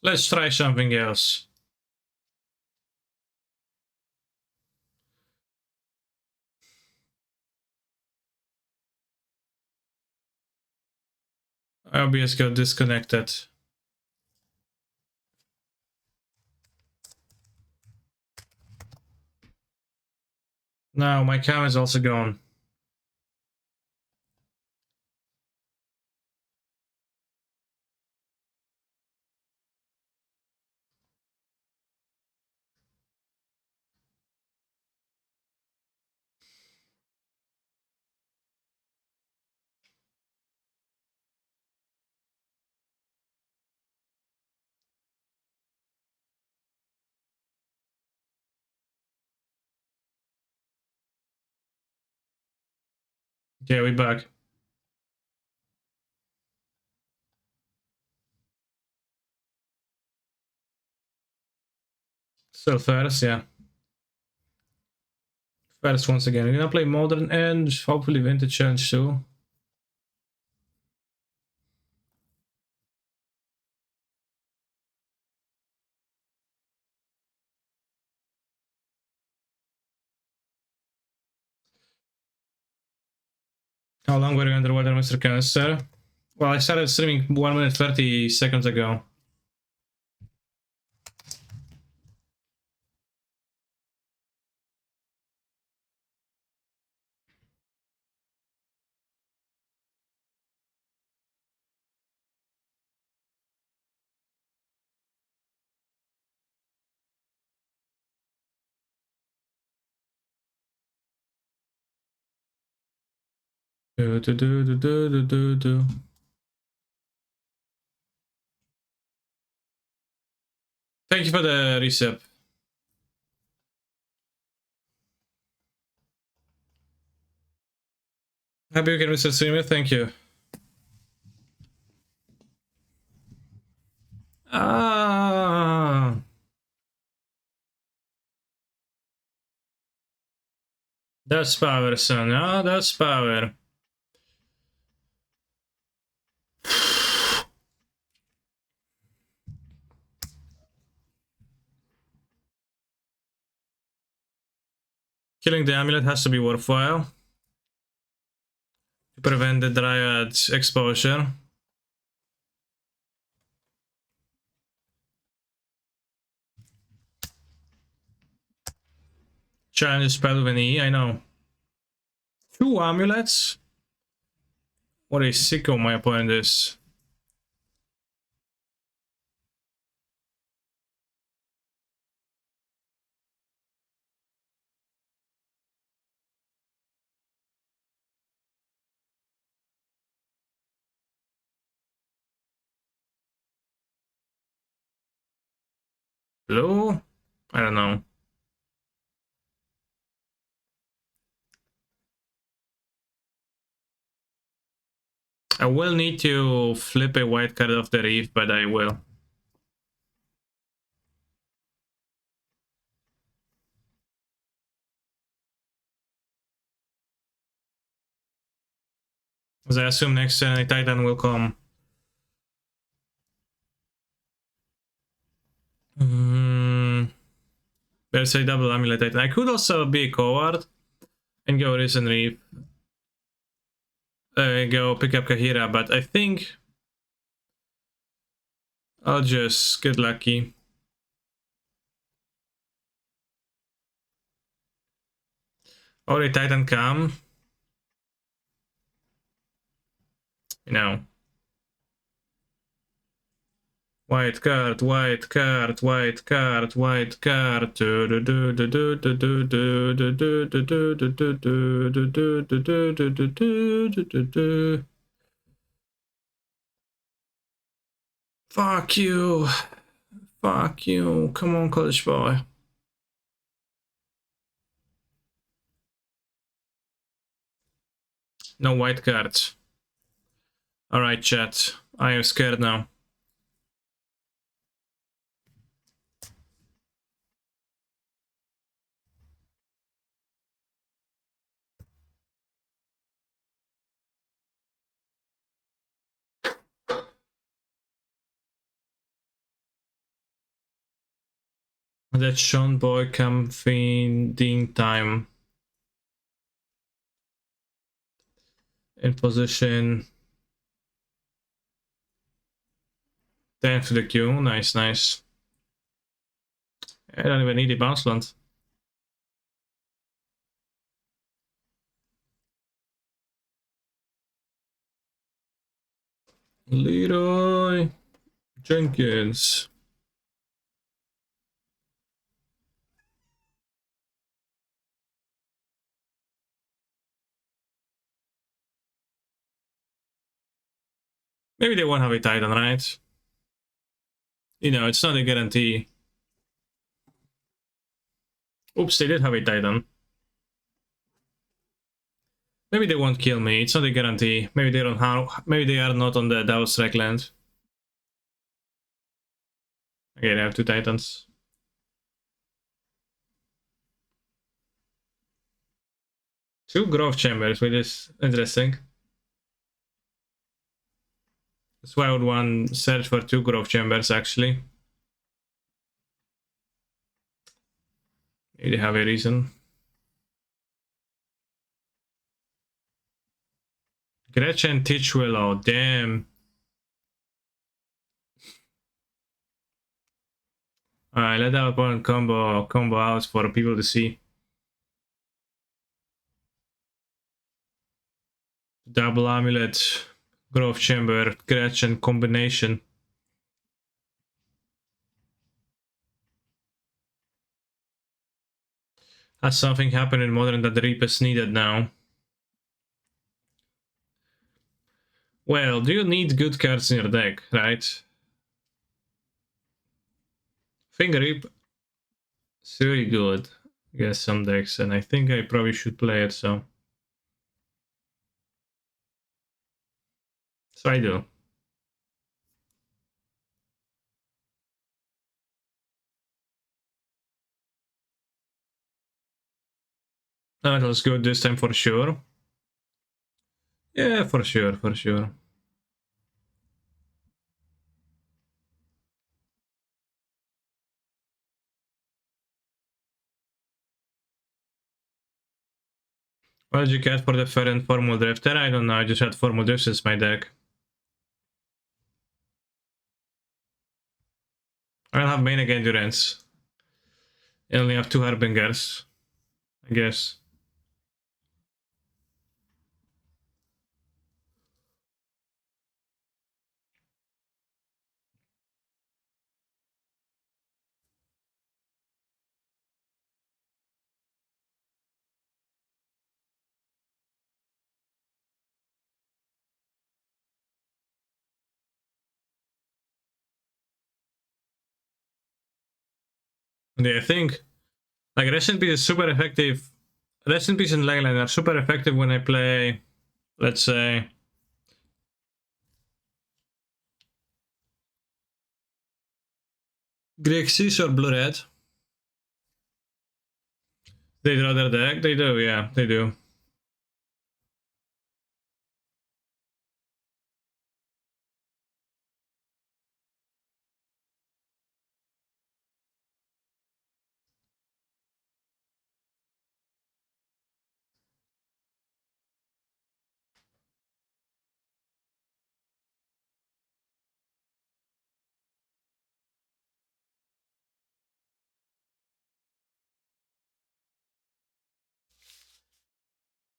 Let's try something else. OBS got disconnected. Now my cam is also gone. Okay, we're back. Still first, yeah. First once again. We're gonna play modern and hopefully vintage challenge too. How long were you underwater, Mr. Cancer? Well, I started streaming 1 minute 30 seconds ago. Do, do, do, do, do, do, do. Thank you for the recep. Happy weekend, Mr. Streamer. Thank you. Ah, that's power, son. Ah, that's power. Killing the amulet has to be worthwhile to prevent the Dryad's exposure. Challenge spell with an E, I know. 2 amulets? What a sicko my opponent is. Hello? I don't know. I will need to flip a white card off the reef, but I will. As I assume next turn a Titan will come. There's a double amulet Titan. I could also be a coward and go Risen Reef. Go pick up Kahira, but I think I'll just get lucky. Or a Titan come. You know. White card, white card, white card, white card. Fuck you. Fuck you. Come on, college boy. No white cards. Alright, chat. I am scared now. That Sean Boy campaigning time. In position. 10 to the queue. Nice, nice. I don't even need a bounce land. Leroy Jenkins. Maybe they won't have a Titan, right? You know, it's not a guarantee. Oops, they did have a Titan. Maybe they won't kill me. It's not a guarantee. Maybe they don't have. Maybe they are not on the Davos Strike land. Okay, they have 2 Titans. Two Grove Chambers, which is interesting. That's why I would want search for 2 Grove Chambers, actually. Maybe they have a reason. Gretchen Teach Willow, damn. Alright, let our opponent combo out for people to see. Double Amulet, Grove Chamber, Gretchen combination. Has something happened in Modern that the Reap is needed now? Well, do you need good cards in your deck, right? Finger Reap is really good against some decks, and I think I probably should play it, so I do. That was good this time for sure. Yeah, for sure, for sure. What did you get for the Ferent Formal Drifter? I don't know, I just had Formal Drift as my deck. I don't have main endurance. I only have 2 Harbingers, I guess. Yeah, I think like Rest in Peace is super effective. Rest in Peace and Leyline are super effective when I play, let's say, Grixis or Blue Red. They draw their deck? They do, yeah, they do.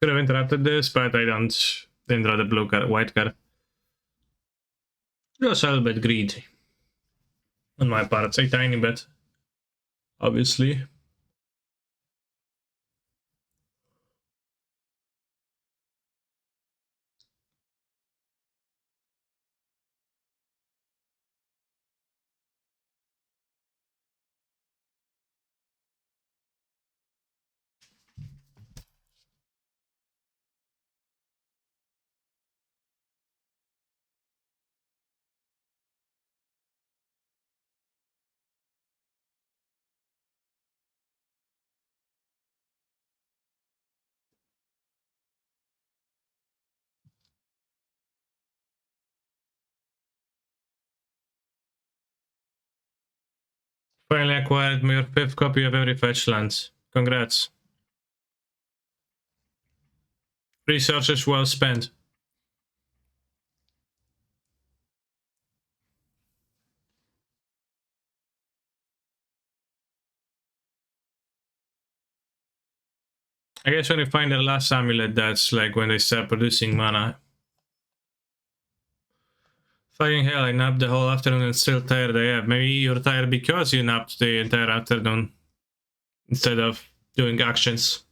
Could have interrupted this, but I didn't draw the blue card, white card. Just a little bit greedy on my part, a tiny bit, obviously. Finally acquired your 5th copy of every fetch land. Congrats. Resources well spent. I guess when they find the last amulet, that's like when they start producing mana. Fucking hell, I napped the whole afternoon and still tired AF. Maybe you're tired because you napped the entire afternoon instead of doing actions.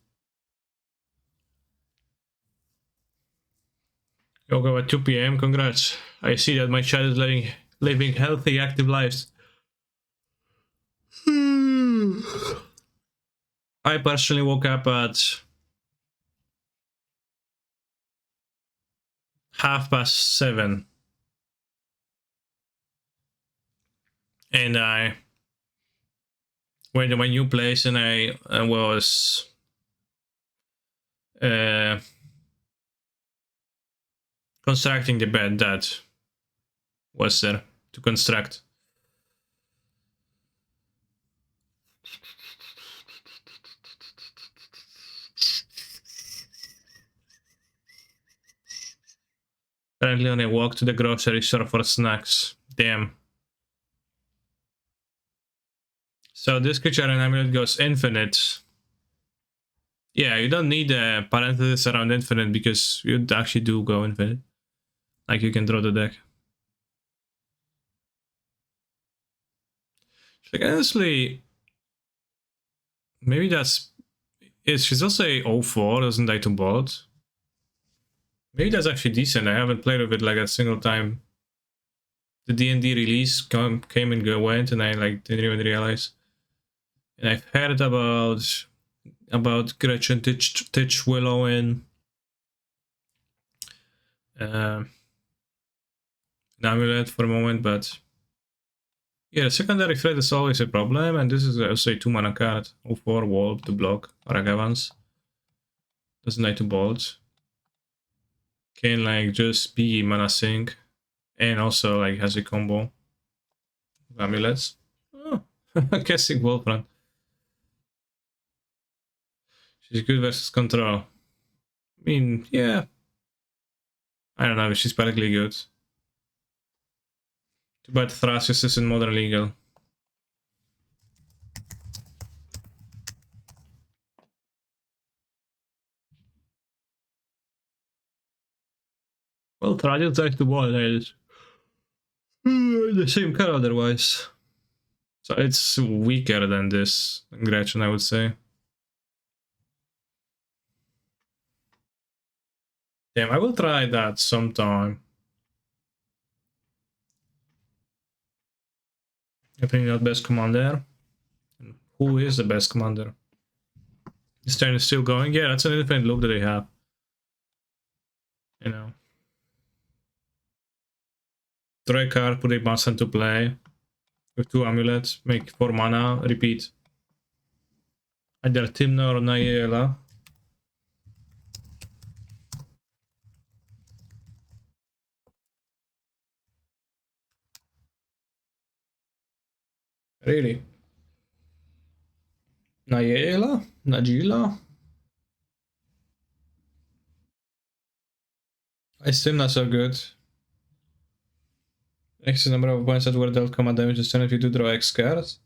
Yoga at 2 p.m. Congrats. I see that my child is living healthy, active lives. I personally woke up at 7:30. And I went to my new place and I was constructing the bed that was there to construct. Currently on a walk to the grocery store for snacks. Damn. So this creature and amulet goes infinite. Yeah, you don't need a parenthesis around infinite because you actually do go infinite. Like you can draw the deck. Like honestly, maybe that's it. She's also a 04, doesn't die to bolt. Maybe that's actually decent. I haven't played with it like a single time. The D&D release came and went, and I like didn't even realize. And I've heard about Gretchen Titch Willow and an amulet for a moment, but yeah, the secondary threat is always a problem, and this is also a 2-mana card. 04 wall to block Ragavans. Doesn't need to bolt. Can like just be mana sink, and also like has a combo. Amulets. Oh, guessing Wolfram. She's good versus control. I mean, yeah. I don't know if she's particularly good. Too bad Thrasius is in Modern Legal. Well, Thrasius dies to wall, is the same card otherwise. So it's weaker than this Gretchen, I would say. Damn, I will try that sometime. Definitely not best commander. Who is the best commander? This turn is still going. Yeah, that's an infinite loop that they have. You know. Draw a card, put a bounce into play. With 2 amulets, make 4 mana, repeat. Either Tymna or Nayela. Really? Nayela? Najila? I still not so good. X the number of points that were dealt command damage this turn if you do draw X cards.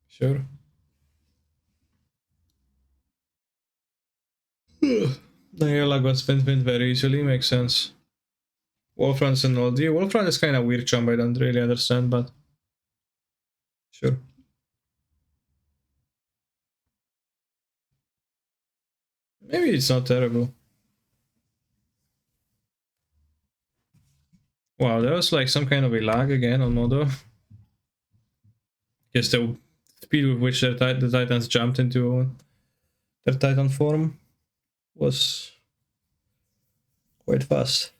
Sure. Nayela got spent very easily, makes sense. Wolfran's an oldie. Wolfran is kind of weird chump, I don't really understand, but sure. Maybe it's not terrible. Wow, there was like some kind of a lag again on Modo. Guess the speed with which the Titans jumped into their Titan form was quite fast.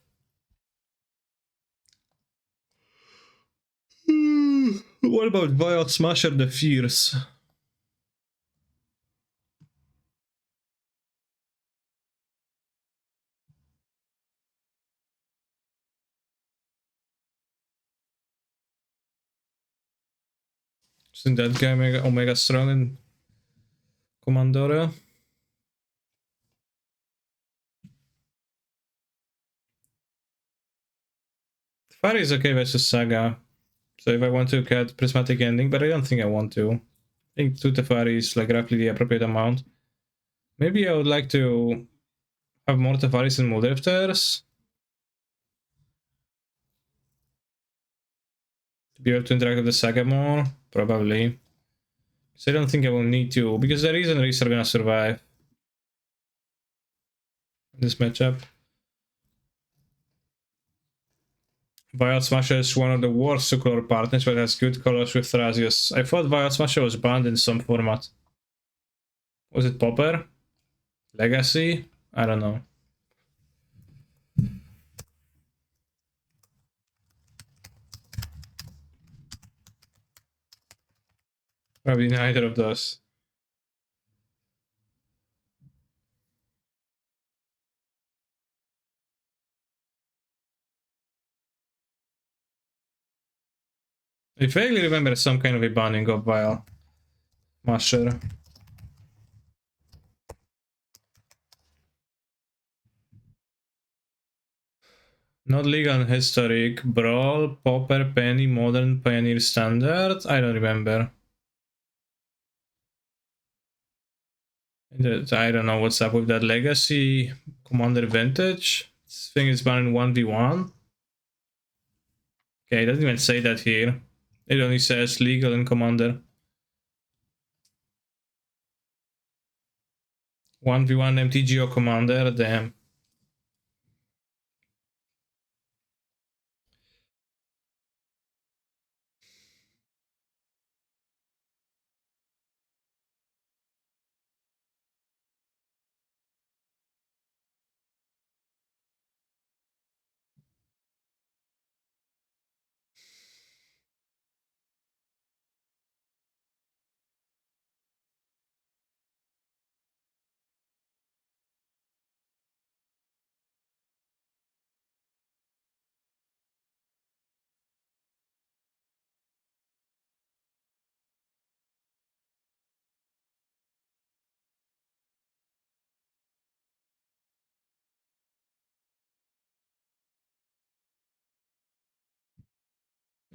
What about Vial Smasher the Fierce? Isn't that guy Omega strong in Commandora? Fire is okay versus Saga. So if I want to cut Prismatic Ending, but I don't think I want to. I think 2 Tefari is like roughly the appropriate amount. Maybe I would like to have more Tefaris and Mulldrifters. To be able to interact with the Saga more, probably. So I don't think I will need to, because the reason Reese are gonna survive this matchup. Violet Smasher is one of the worst 2-color partners, but has good colors with Thrasios. I thought Violet Smasher was banned in some format. Was it Popper? Legacy? I don't know. Probably neither of those. I vaguely remember some kind of a banning of Vile Smasher. Not legal and historic. Brawl, Popper, Penny, Modern, Pioneer, Standard? I don't remember. I don't know what's up with that. Legacy, Commander Vintage. This thing is banned in 1v1. Okay, it doesn't even say that here. It only says legal and Commander. 1v1 MTGO Commander, damn.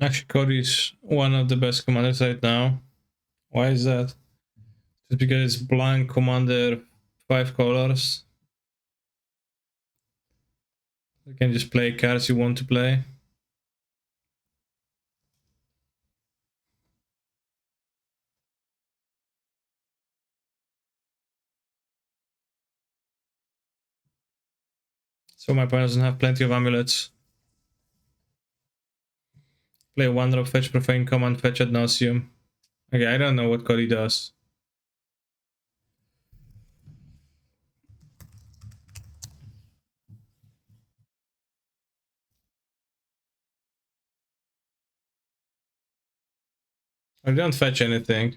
Actually, Cody's one of the best commanders right now. Why is that? Just because it's blank Commander 5 colors. You can just play cards you want to play. So my opponent doesn't have plenty of amulets. Play 1-drop fetch profane command fetch ad nauseum. Okay, I don't know what Cody does. I don't fetch anything.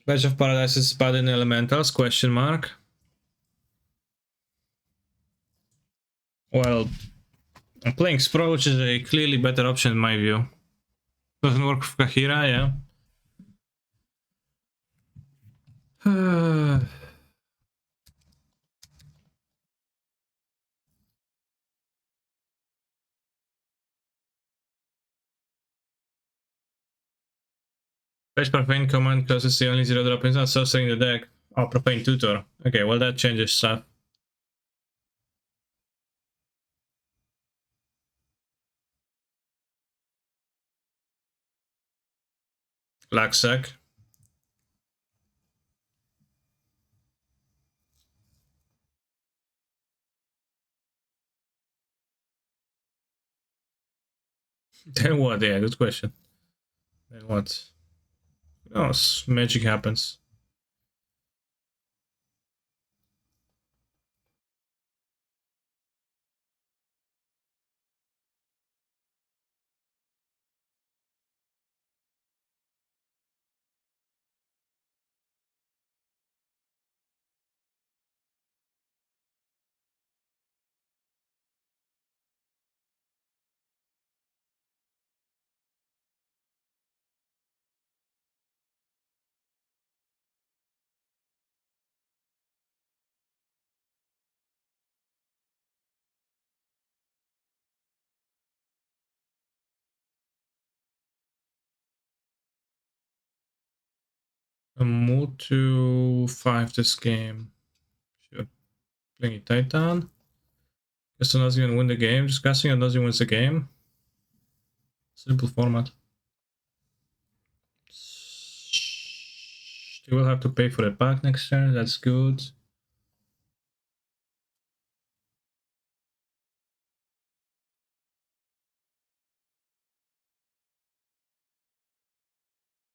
Badge of Paradise is bad in elementals? Question mark. Well, I'm playing Sprawl, which is a clearly better option in my view. Doesn't work with Kahira, yeah. Fetch Profane command closes the only 0-drop instant sorcery in the deck. Oh, Profane Tutor. Okay, well that changes stuff. Laxac. Then what? Yeah, good question. Then what? Oh, magic happens. Move to 5 this game. Sure. Playing a Titan. Castle doesn't win the game. Just casting and doesn't win the game. Simple format. You will have to pay for the pack next turn. That's good.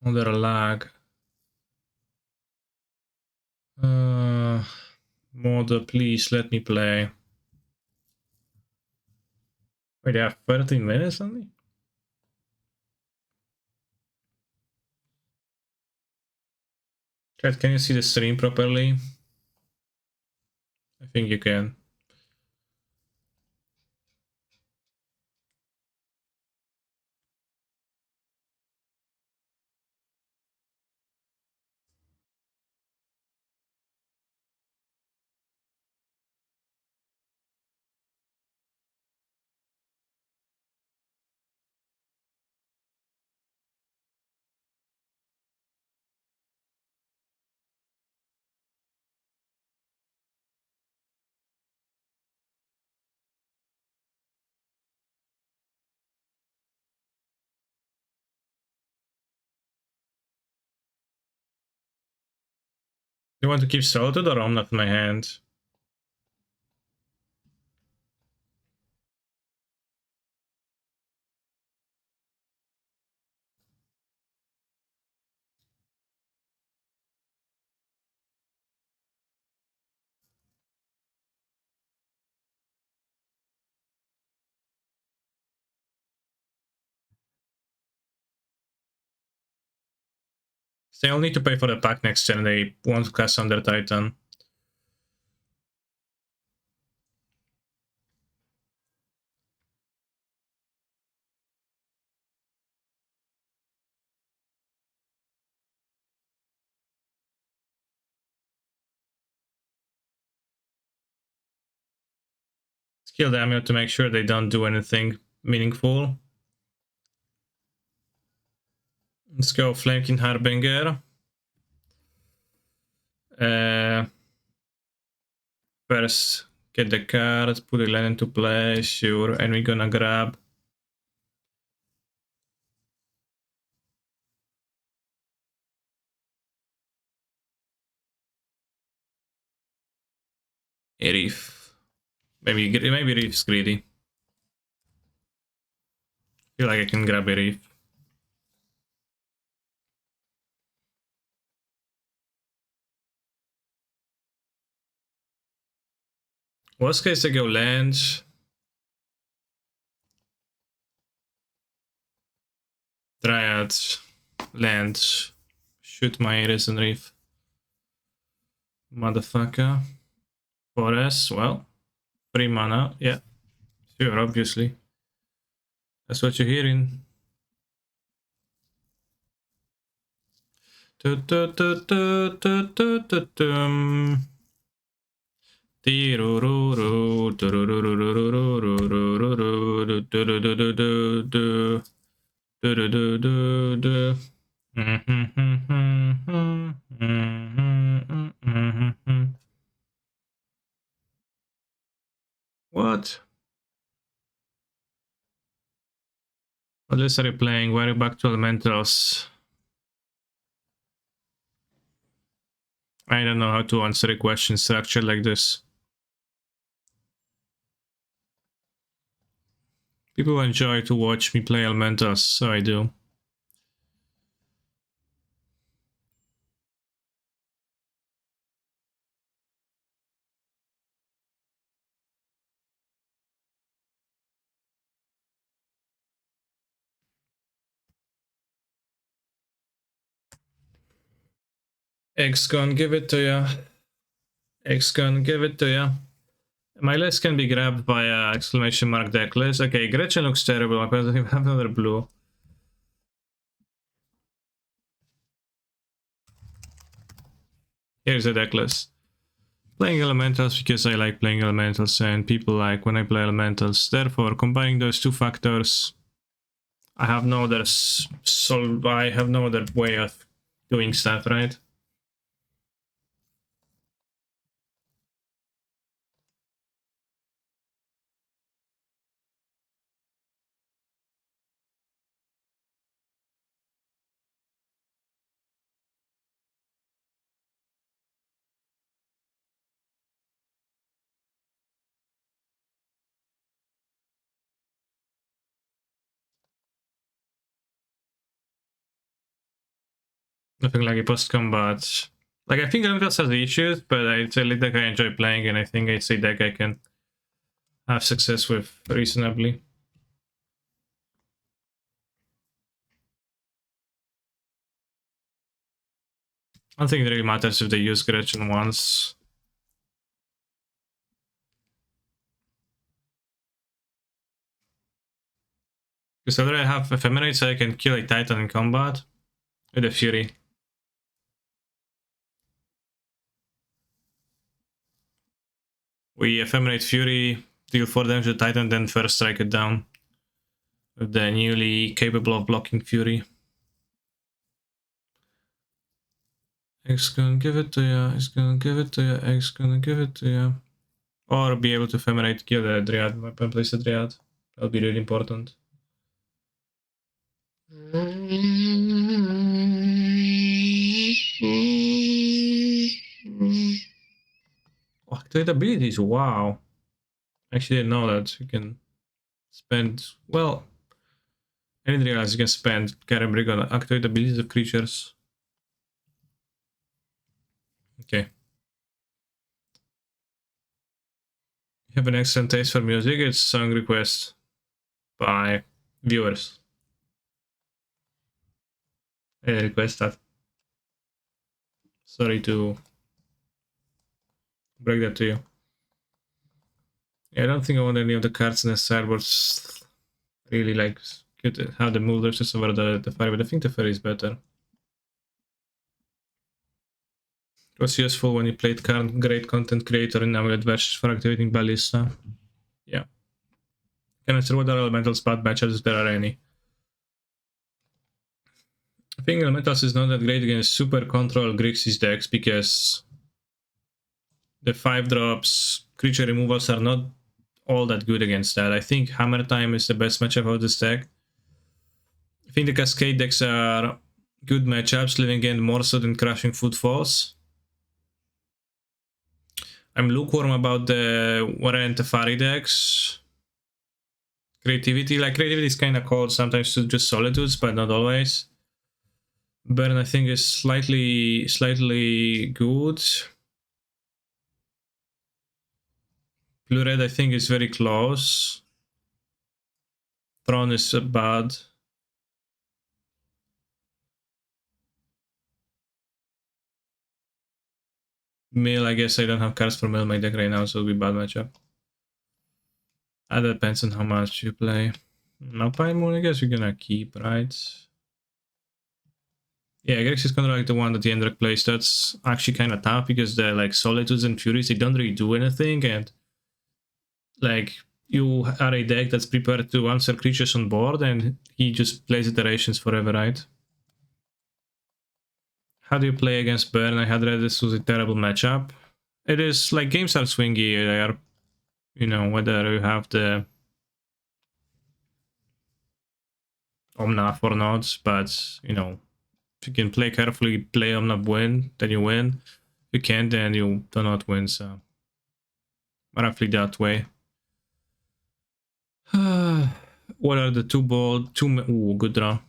Under a lag. Mod, please let me play. Wait, they have 13 minutes only? Chat, can you see the stream properly? I think you can. You want to keep Salted or Omnath in my hand? They'll need to pay for the pack next turn. They won't cast Under Titan. Skill the Amulet to make sure they don't do anything meaningful. Let's go Flamekin Harbinger. First, get the card, put the land into play, sure, and we're gonna grab a Reef. Maybe Reef's greedy. Feel like I can grab a Reef. Worst case, I go lands. Dryads, lands. Shoot my Risen Reef. Motherfucker. Forest, well. 3 mana, yeah. Sure, obviously. That's what you're hearing. What? What list are you playing? Why are you back to Elementals? I don't know how to answer a question structured like this. People enjoy to watch me play Elementals, so I do. X gonna give it to ya. X gonna give it to ya. My list can be grabbed by exclamation mark deck list. Okay, Gretchen looks terrible. I don't even have another blue. Here's the deck list. Playing Elementals because I like playing Elementals and people like when I play Elementals. Therefore, combining those two factors, I have no other way of doing stuff, right? Nothing like a post-combat. Like, I think Elementals has issues, but it's a lead deck I enjoy playing, and I think it's a deck I can have success with reasonably. I don't think it really matters if they use Gretchen once. Because I already have Ephemerate, so I can kill a Titan in combat with a Fury. We Ephemerate Fury, deal 4 damage to Titan, then first strike it down with the newly capable of blocking Fury. X gonna give it to ya, X gonna give it to ya, X gonna give it to ya. Or be able to Ephemerate, kill the Dryad, weapon place the Dryad. That'll be really important. Oh, activate abilities, wow. Actually, I didn't know that you can spend, well, I didn't realize you can spend Karen Brig on activate abilities of creatures. Okay. You have an excellent taste for music, it's song request by viewers. I request that. Sorry to break that to you. Yeah, I don't think I want any of the cards in the sideboards. Really like how the move versus over the fairy, but I think the fairy is better. It was useful when you played great content creator in Amulet versus for activating Ballista. Yeah. Can answer what are elementals bad matchups if there are any. I think elementals is not that great against super control Grixis decks because the 5-drops creature removals are not all that good against that. I think Hammer Time is the best matchup of this deck. I think the Cascade decks are good matchups, living in more so than Crushing Footfalls. I'm lukewarm about the Warren and Teferi decks. Creativity is kind of called sometimes to just Solitudes, but not always. Burn, I think, is slightly good. Blue-red, I think, is very close. Throne is bad. Mill, I guess I don't have cards for Mill in my deck right now, so it'll be a bad matchup. That depends on how much you play. Alpine Moon, I guess you're gonna keep, right? Yeah, Grixis is kind of like the one that the Endrek plays. That's actually kind of tough because the like Solitudes and Furies, they don't really do anything, and like you are a deck that's prepared to answer creatures on board, and he just plays iterations forever, right? How do you play against Burn? I had read this was a terrible matchup. It is like games are swingy. They are, you know, whether you have the Omnath or not, but you know, if you can play carefully, play Omnath win, then you win. If you can't, then you do not win. So roughly that way. What are the ooh, good draw.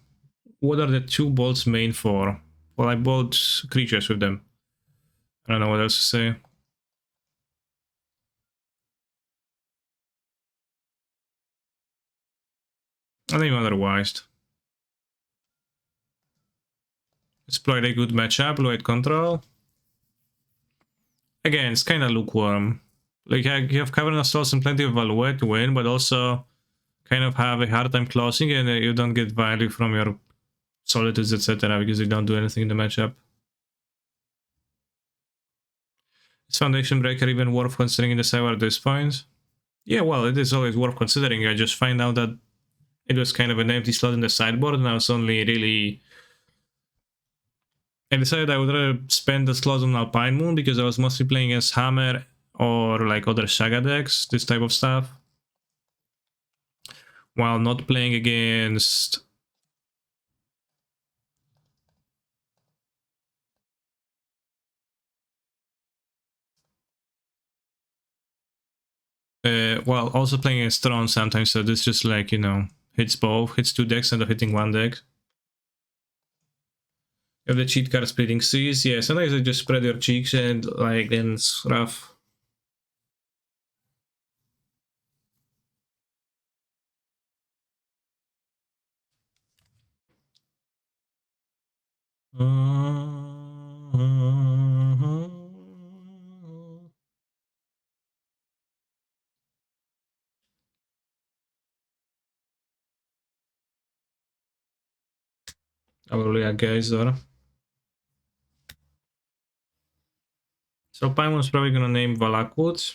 What are the 2 bolts main for? Well, I bought creatures with them. I don't know what else to say. I think otherwise. Exploit a good matchup, Blue-White control. Again, it's kind of lukewarm. Like, you have Cavernous Souls and plenty of value to win, but also kind of have a hard time closing, and you don't get value from your Solitudes, etc., because you don't do anything in the matchup. Is Foundation Breaker even worth considering in the sideboard at this point? Yeah, well, it is always worth considering. I just find out that it was kind of an empty slot in the sideboard, and I was only really... I decided I would rather spend the slot on Alpine Moon because I was mostly playing as Hammer or like other Shaga decks, this type of stuff, while not playing against... well, also playing against Throne sometimes, so this just like, you know, hits both, hits 2 decks instead of hitting 1 deck. You have the cheat card splitting seas. Yeah, sometimes they just spread your cheeks and like then it's rough. Probably a geyser. So Paimon's probably gonna name Valakut.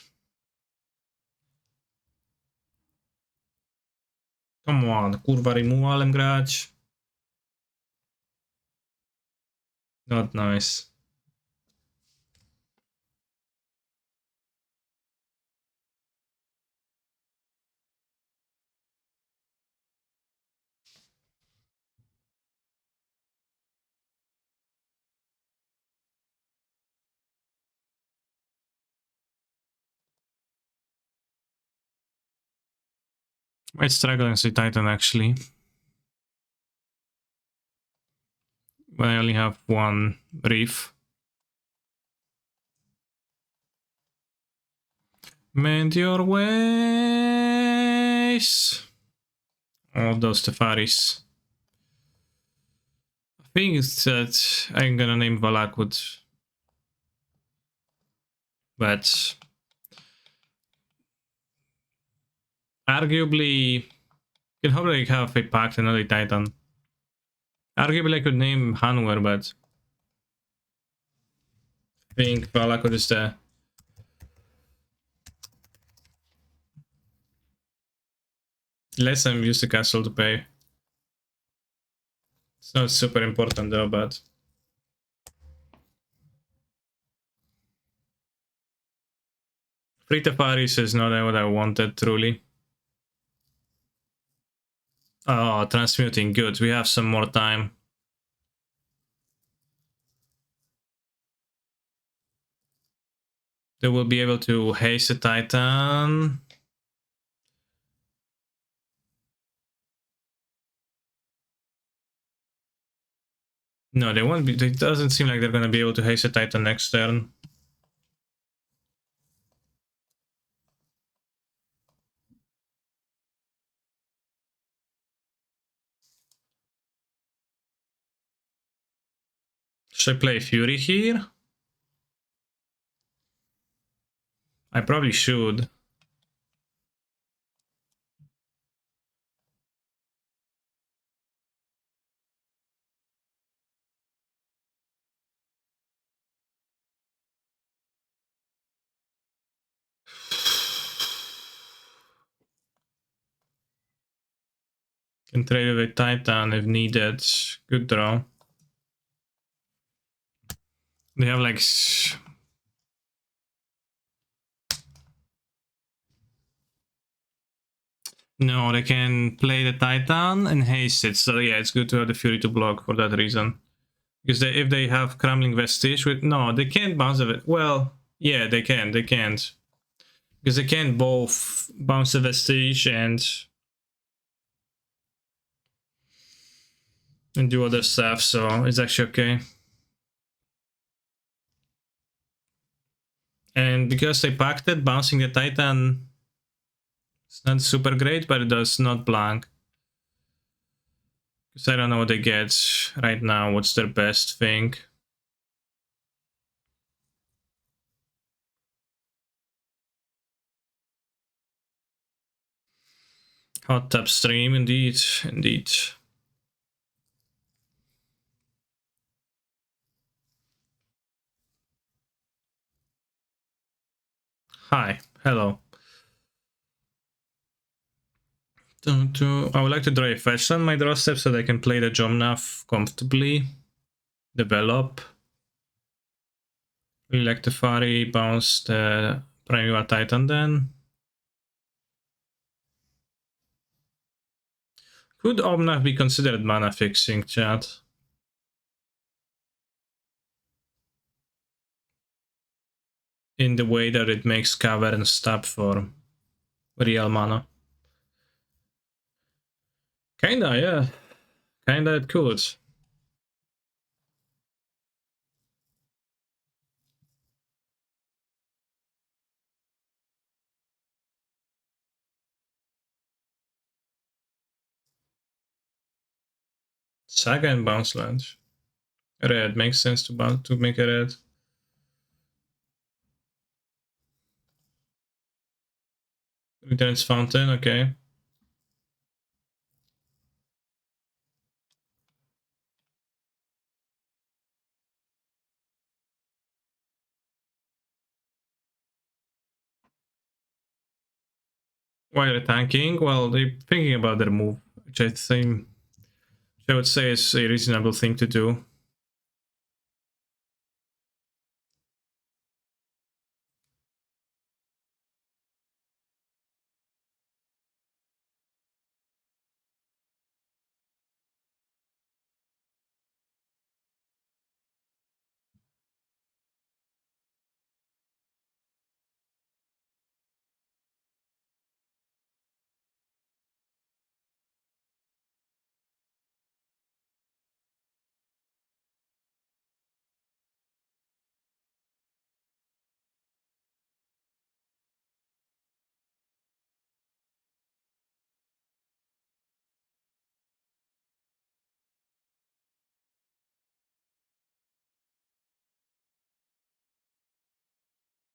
Come on, kurwa removalem grać. Not nice. Might struggle and see Titan actually. When I only have one reef. Mend your ways. All those Tefaris. I think it's that I'm gonna name Valakut. But arguably, can probably have a pact another Titan. Arguably, I could name Hanwar, but I think Valakut is the less I'm used to castle to pay. It's not super important though, but free Tefaris is not what I wanted truly. Oh, transmuting, good. We have some more time. They will be able to haste a Titan. No, they won't be. It doesn't seem like they're going to be able to haste a Titan next turn. Should I play Fury here? I probably should. Can trade with a Titan if needed. Good draw. They have like... No, they can play the Titan and haste it. So yeah, it's good to have the Fury to block for that reason. Because if they have Crumbling Vestige with... No, they can't bounce it. Well, yeah, they can. They can't. Because they can't both bounce the Vestige and do other stuff, so it's actually okay. And because they packed it, bouncing the Titan, it's not super great, but it does not blank. Because I don't know what they get right now, what's their best thing. Hot tub stream, indeed, indeed. Hi, hello. I would like to draw a fetch on my draw step so that I can play the Jomnath comfortably. Develop. Really like the Fari, bounce the Primeval Titan then. Could Omnath be considered mana fixing, chat? In the way that it makes Cavern stop for real mana. Kinda, yeah. Kinda it could. Saga and bounce land. Red makes sense to make a red. Returns fountain, okay. Why are they tanking? Well, they're thinking about their move, which I would say is a reasonable thing to do.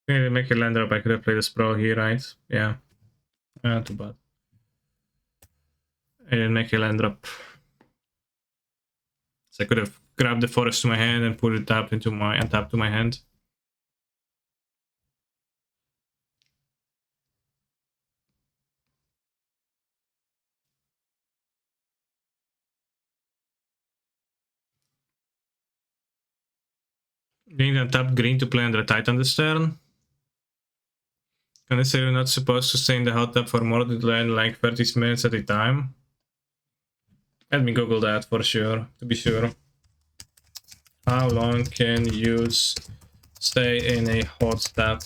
Maybe make a land drop. I could have played a sprawl here, right? Yeah. Too bad. I didn't make a land drop. So I could have grabbed the forest to my hand and put it tapped into my untapped to my hand. Getting untapped green to play under Titan this turn. Can I say you're not supposed to stay in the hot tub for more than like 30 minutes at a time? Let me Google that for sure, to be sure. How long can you stay in a hot tub?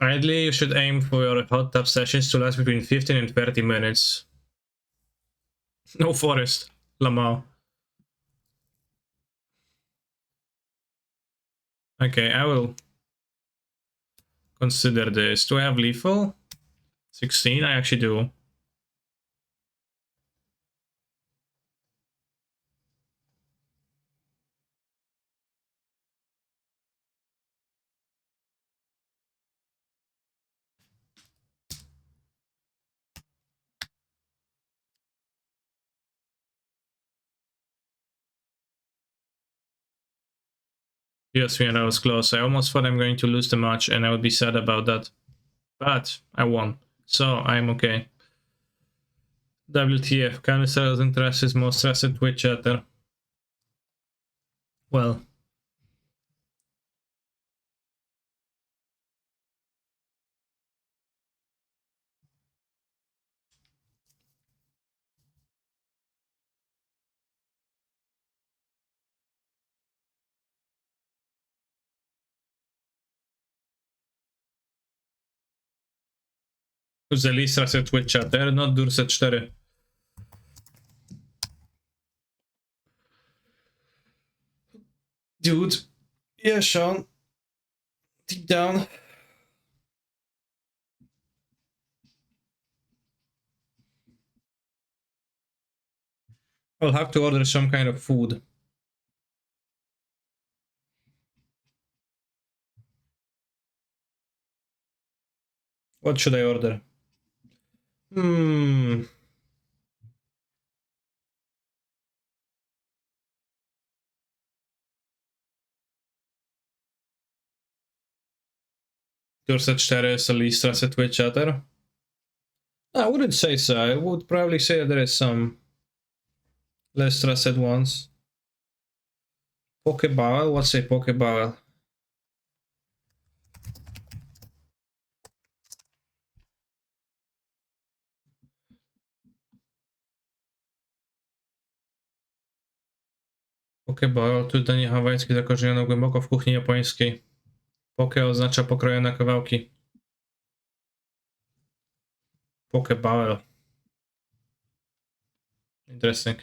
Ideally, you should aim for your hot tub sessions to last between 15 and 30 minutes. No forest, Lamau. Okay, I will consider this. Do I have lethal? 16? I actually do. Yes, man, I was close. I almost thought I'm going to lose the match and I would be sad about that. But I won, so I'm okay. WTF, Canister doesn't trust his most trusted Twitch chatter. Well. Who's the least trusted Twitch chatter? Not Durset 4. Dude. Yeah, Sean. Deep down. I'll have to order some kind of food. What should I order? Dorset 4 is the least trusted Twitch chatter? I wouldn't say so. I would probably say that there is some less trusted ones. Pokeball? What's a Pokeball? Pokeball to danie hawajskie zakorzenione głęboko w kuchni japońskiej. Poke oznacza pokrojone kawałki. Pokeball. Interesting.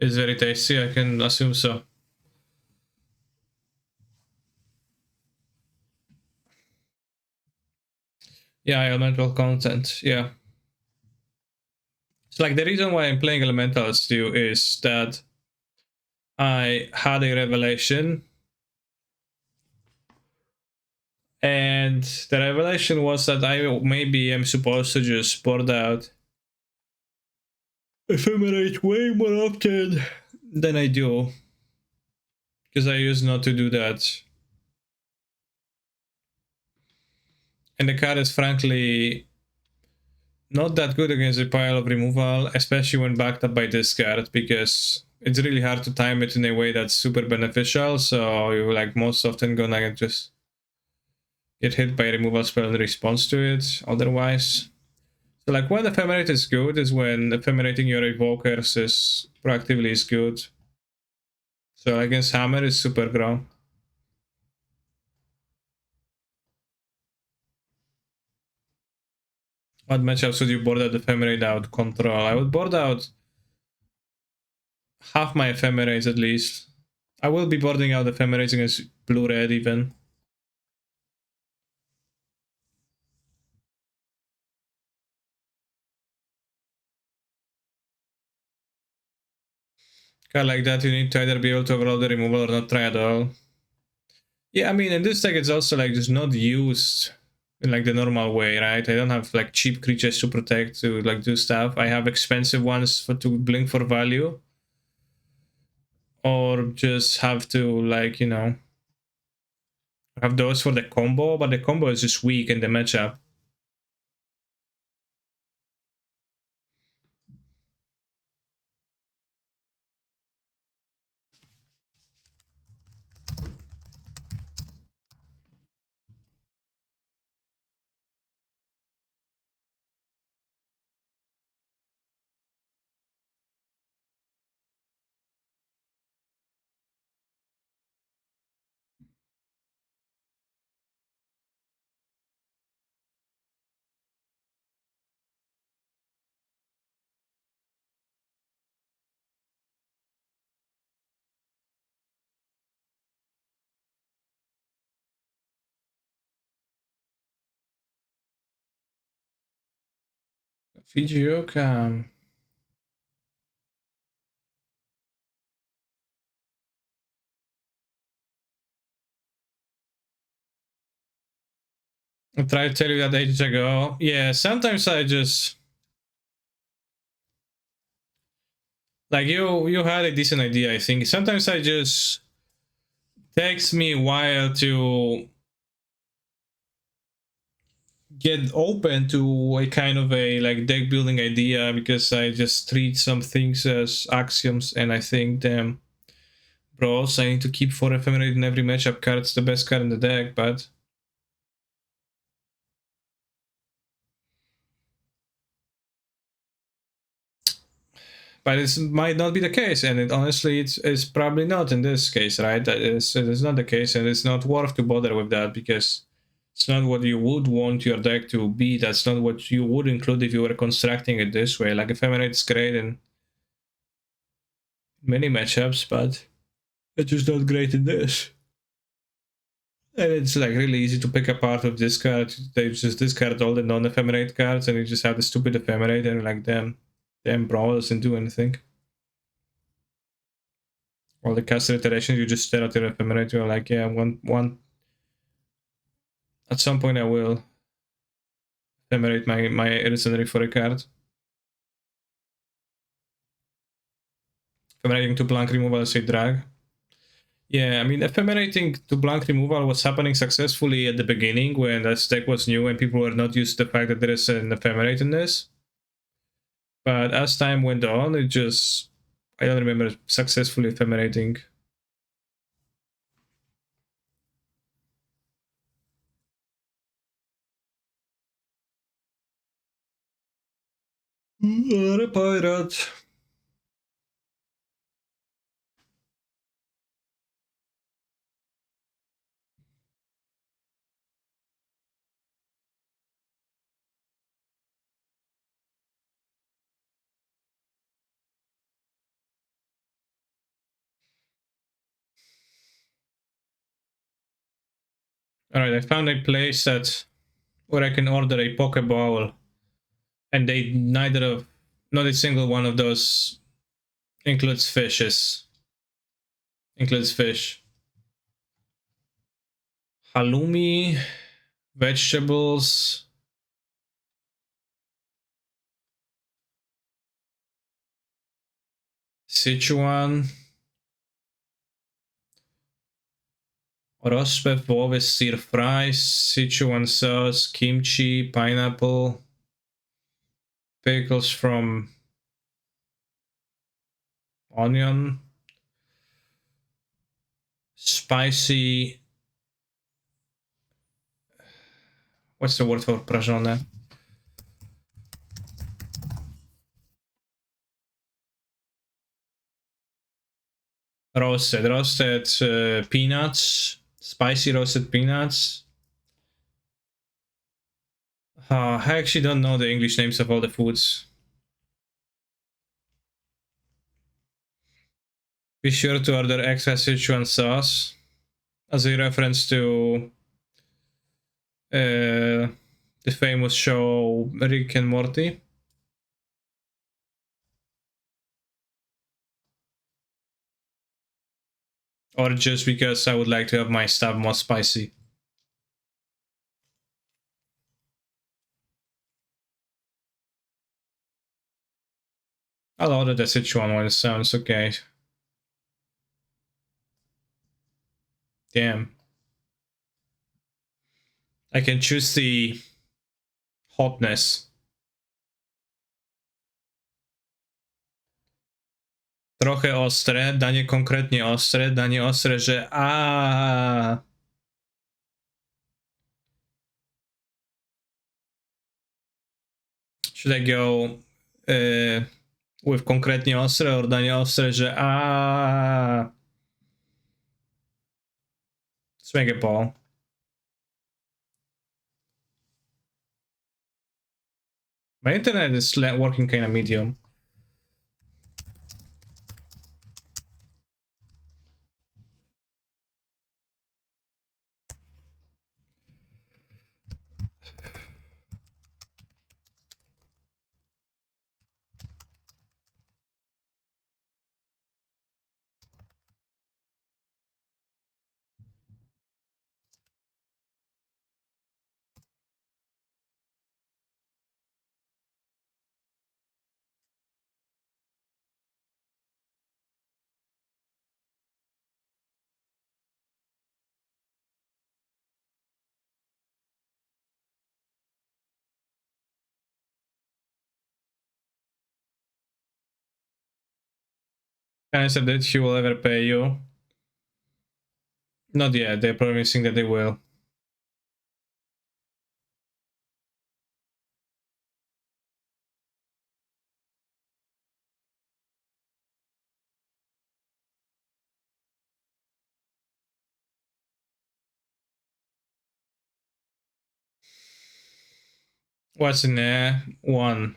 It's very tasty, I can assume so. Yeah, elemental content. Yeah. It's like the reason why I'm playing elementals too is that I had a revelation, and the revelation was that I maybe am supposed to just board out ephemerate way more often than I do, because I used not to do that. And the card is frankly not that good against a pile of removal, especially when backed up by this card, because it's really hard to time it in a way that's super beneficial, so you're like most often gonna just get hit by a removal spell in response to it otherwise. So like when ephemerate is good is when ephemerating your evokers is proactively is good. So against hammer is super grown. What matchups would you board out ephemerate out control? I would board out half my ephemerates at least. I will be boarding out ephemerates against blue red even. Kind of like that, you need to either be able to overload the removal or not try at all. Yeah, I mean, in this deck, it's also like just not used in like the normal way, right? I don't have like cheap creatures to protect to like do stuff. I have expensive ones for to blink for value, or just have to like have those for the combo. But the combo is just weak in the matchup. Fijiok, I tried to tell you that ages ago. Yeah, sometimes I just like you had a decent idea, I think. Sometimes I just takes me a while to get open to a kind of a like deck building idea, because I just treat some things as axioms and I think them bros. I need to keep 4 ephemerate in every matchup card. It's the best card in the deck, but it might not be the case, and it honestly it's probably not in this case, right? It's not the case, and it's not worth to bother with that, because it's not what you would want your deck to be. That's not what you would include if you were constructing it this way. Like ephemerate is great in many matchups, but it's just not great in this. And it's like really easy to pick apart with this card. They just discard all the non-ephemerate cards, and you just have the stupid ephemerate, and like damn brawl doesn't do anything. All the cast iterations, you just stare at your ephemerate. You're like, yeah, one. At some point, I will ephemerate my Irisenry for a card. Ephemerating to blank removal is a drag. Yeah, I mean, ephemerating to blank removal was happening successfully at the beginning when this deck was new and people were not used to the fact that there is an ephemerate in this. But as time went on, it just I don't remember successfully ephemerating. What a pirate. Alright, I found a place that Or I can order a poke bowl, and they neither of, not a single one of those includes fishes. Includes fish. Halloumi, vegetables. Sichuan. Rosbeef bowl with stir fries, Sichuan sauce, kimchi, pineapple, pickles from onion, spicy. What's the word for prażone? Roasted peanuts, spicy roasted peanuts. I actually don't know the English names of all the foods. Be sure to order extra Sichuan sauce as a reference to the famous show Rick and Morty. Or just because I would like to have my stuff more spicy. I'll order the Sichuan one, sounds okay. Damn. I can choose the hotness. Trochę ostre, danie konkretnie ostre, danie ostre, że Should I go with konkretnie ostre or danie ostre, że Let's make a ball. My internet is working kind of medium. Can I say that he will ever pay you? Not yet, they're promising that they will. What's in there? 1.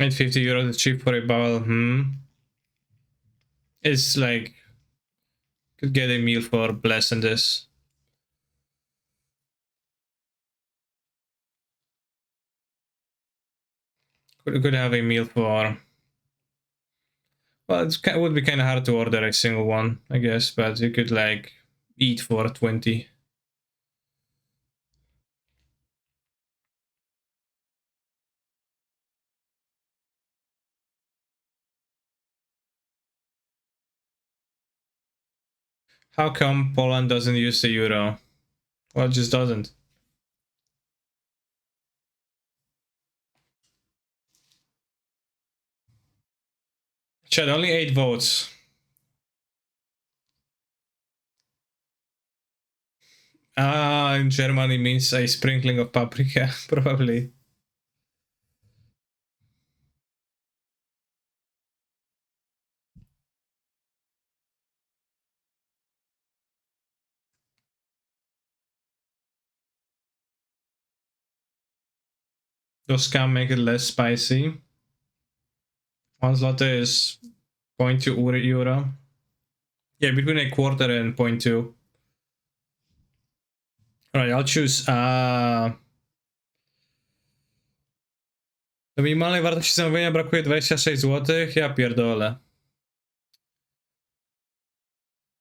850 euros is cheap for a barrel. It's like could get a meal for less than this. Could have a meal for. Well, it would be kind of hard to order a single one, I guess, but you could like eat for 20. How come Poland doesn't use the euro? Well, it just doesn't. Chad, only 8 votes. In Germany means a sprinkling of paprika, probably. Those can make it less spicy. 1 zloty is 0.2 euro. Yeah, between a quarter and 0.2. Alright, I'll choose do minimalnej wartości zamówienia brakuje 26 zł. Ja pierdolę.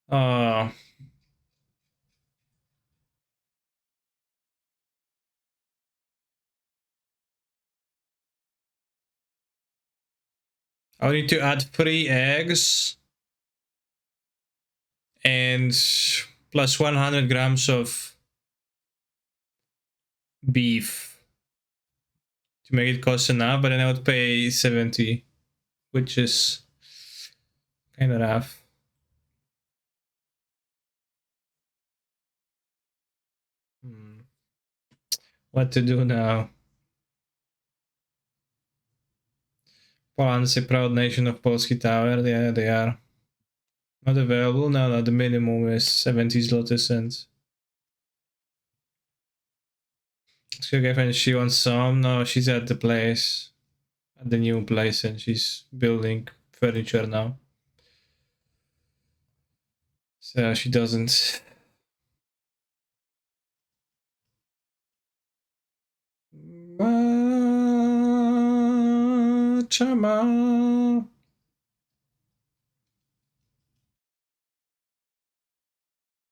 O. I'll need to add 3 eggs and plus 100 grams of beef to make it cost enough, but then I would pay 70, which is kind of rough. What to do now? Poland is a proud nation of Polski Tower. Yeah, they are. Not available? No, the minimum is 70 zlotys and... She wants some. No, she's at the place. At the new place and she's building furniture now. So she doesn't... Chama.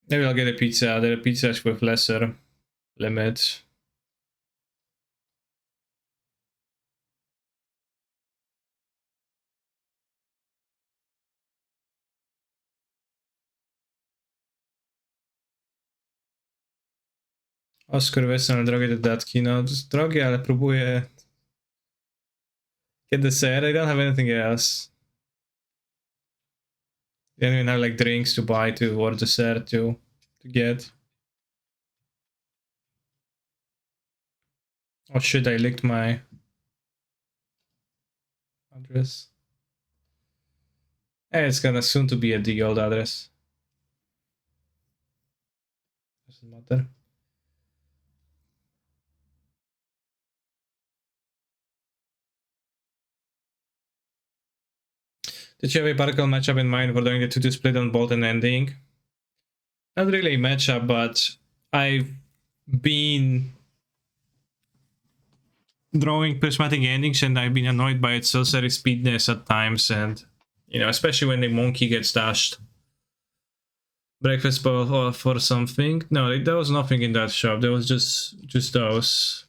Maybe I'll get a pizza. There are pizzas with lesser limits. Oscar Western, drogie dodatki. No, drogie, ale próbuję. Get the set. I don't have anything else. I don't even have like drinks to buy to or dessert to get. Oh shit, I licked my address. Hey, it's gonna soon to be at the old address. Doesn't matter. Did you have a particle matchup in mind for doing the 2-2 split on Bolt and ending? Not really a matchup, but I've been drawing prismatic endings and I've been annoyed by its sorcery speedness at times, and you know, especially when the monkey gets dashed. Breakfast bowl for something? No, there was nothing in that shop. There was just those.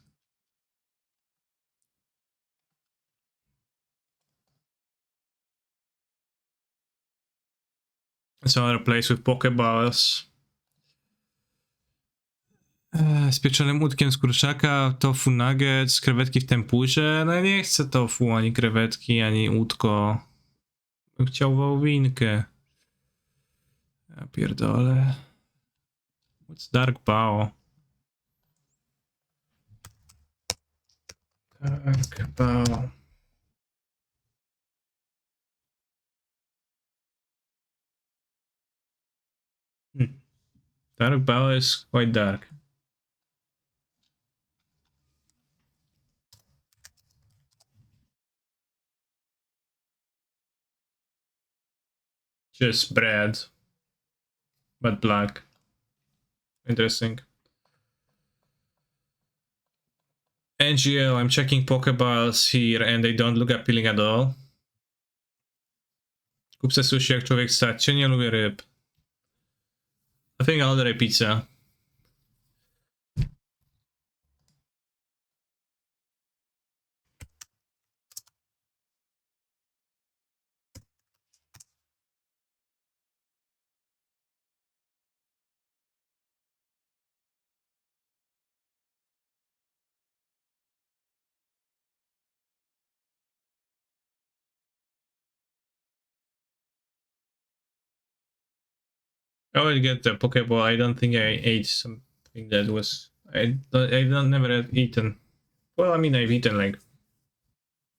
It's another place with pokeballs. Z pieczonym łódkiem z kurczaka, tofu nuggets, krewetki w tempurze. No ja nie chcę tofu, ani krewetki, ani łódko. Bym chciał wołowinkę. Ja pierdolę. What's Dark Bao? Dark Bao. Dark Bao is quite dark. Just bread, but black. Interesting. NGL, I'm checking pokeballs here and they don't look appealing at all. Kup se sushi jak człowiek stać się, nie lubię ryb. I think I'll order a pizza. I will get the Pokeball. I don't think I ate something that was... I never had eaten. Well, I mean, I've eaten like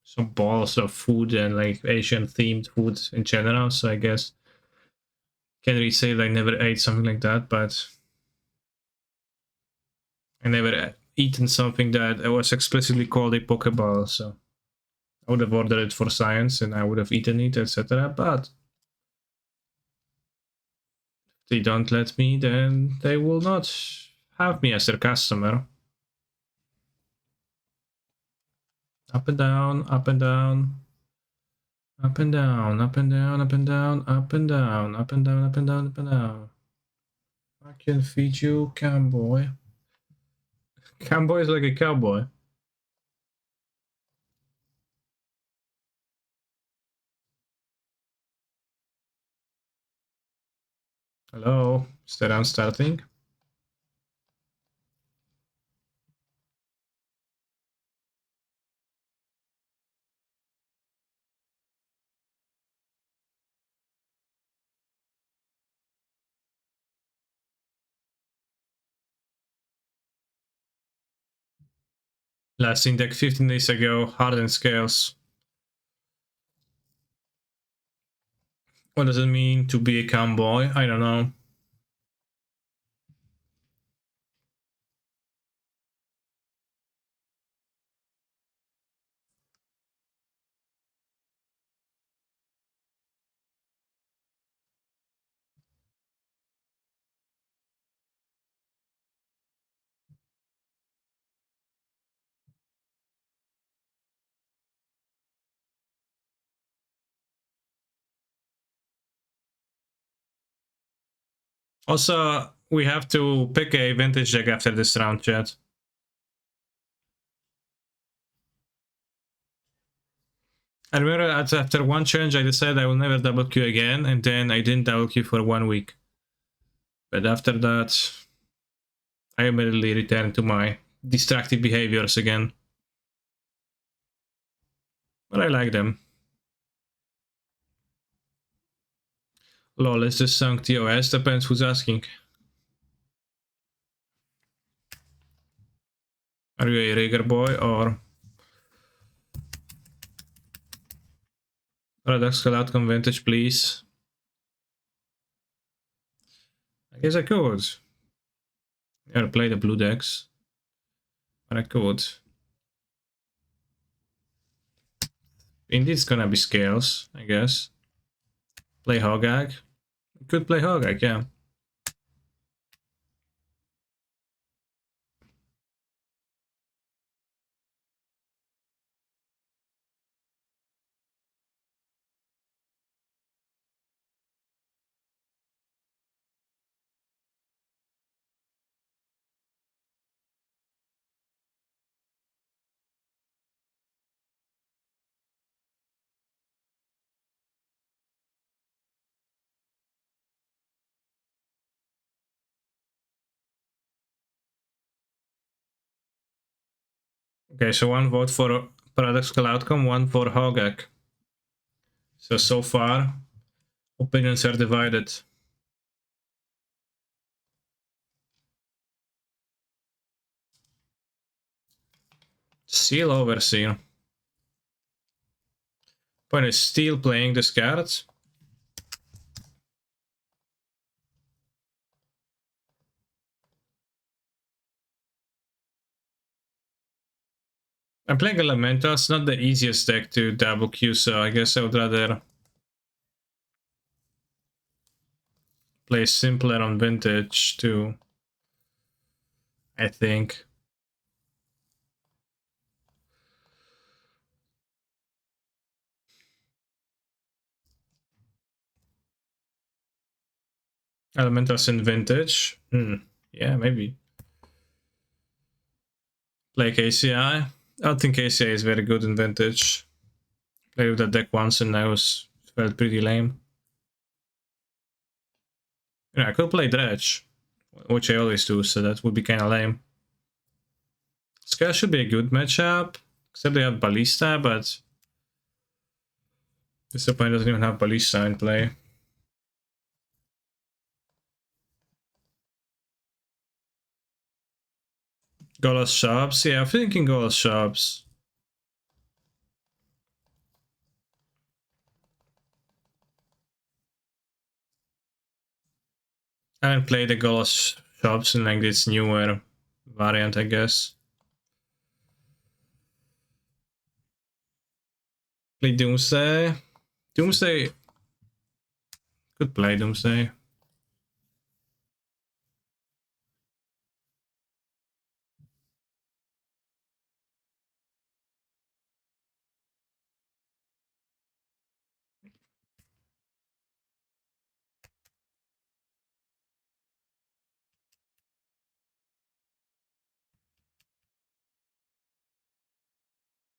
some balls of food and like Asian themed food in general, so I guess can't really say that I never ate something like that, but I never eaten something that was explicitly called a Pokeball, so I would have ordered it for science and I would have eaten it, etc. But if they don't let me, then they will not have me as their customer. Up and down, up and down. Up and down, up and down, up and down, up and down, up and down, up and down, up and down. I can feed you, cowboy. Cowboy is like a cowboy. Hello, is that on starting? Last index 15 days ago, hardened scales. What does it mean to be a cowboy? I don't know. Also, we have to pick a vintage deck after this round, chat. I remember after one challenge I decided I will never double Q again, and then I didn't double Q for 1 week. But after that, I immediately returned to my destructive behaviors again. But I like them. Lol, is this song TOS? Depends who's asking. Are you a rigger boy or paradoxical outcome vintage, please? I guess I could. Never play the blue decks, but I could. Indeed, it's gonna be scales, I guess. Play Hogak. Could play Hogak, yeah. Okay, so 1 vote for paradoxical outcome, 1 for Hogak. So far, opinions are divided. Seal Overseer. Point is still playing this card. I'm playing Elementals, not the easiest deck to double Q, so I guess I would rather play simpler on Vintage too, I think. Elementals in Vintage? Yeah, maybe. Play KCI? I don't think KCI is very good in Vintage. Played with that deck once and I felt pretty lame. Yeah, I could play Dredge, which I always do, so that would be kinda lame. Scale should be a good matchup, except they have Ballista, but this opponent doesn't even have Ballista in play. Golos Shops? Yeah, I'm thinking Golos Shops. I haven't played the Golos Shops in like this newer variant, I guess. Play Doomsday. Doomsday. Could play Doomsday.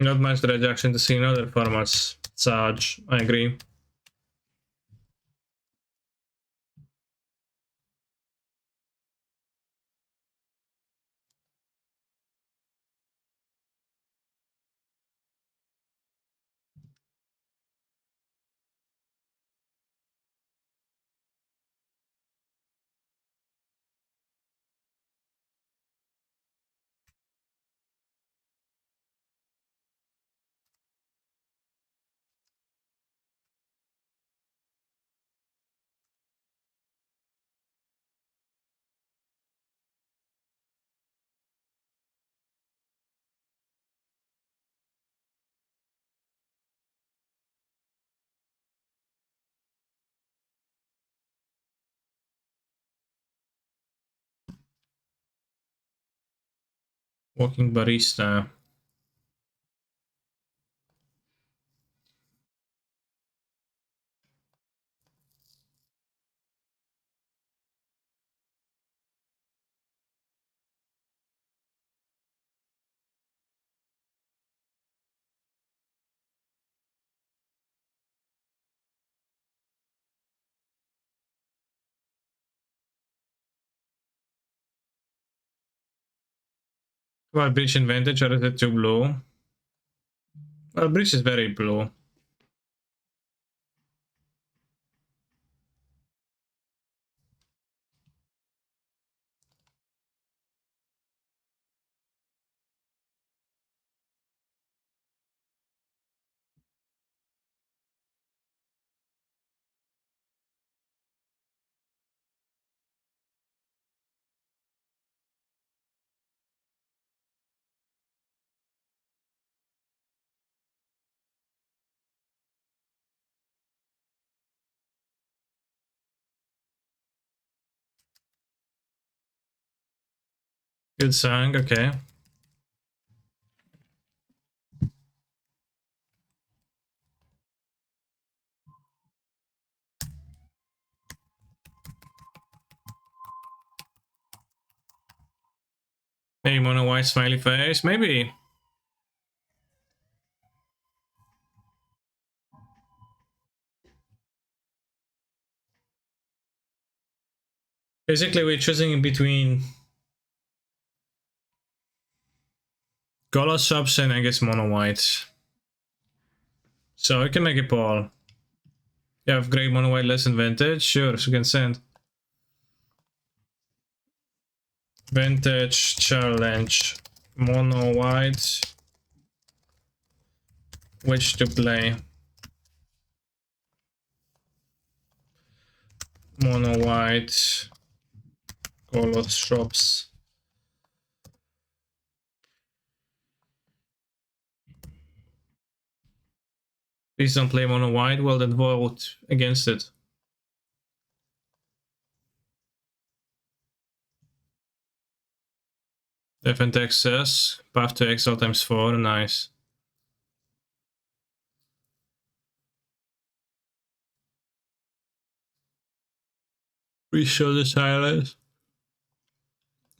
Not much rejection to see in other formats. Sarge, I agree. Walking Barista. Well, Breach advantage or is it too blue? Well, Breach is very blue. Good song, okay. Hey, mono white smiley face, maybe. Basically, we're choosing in between color subs and I guess mono white. So we can make a poll. You have gray mono white less than vintage? Sure, so you can send. Vintage challenge. Mono white. Which to play? Mono white. Color shops. Please don't play mono white. Well, then vote against it. Event access. Path to exile times 4. Nice. We show the silence.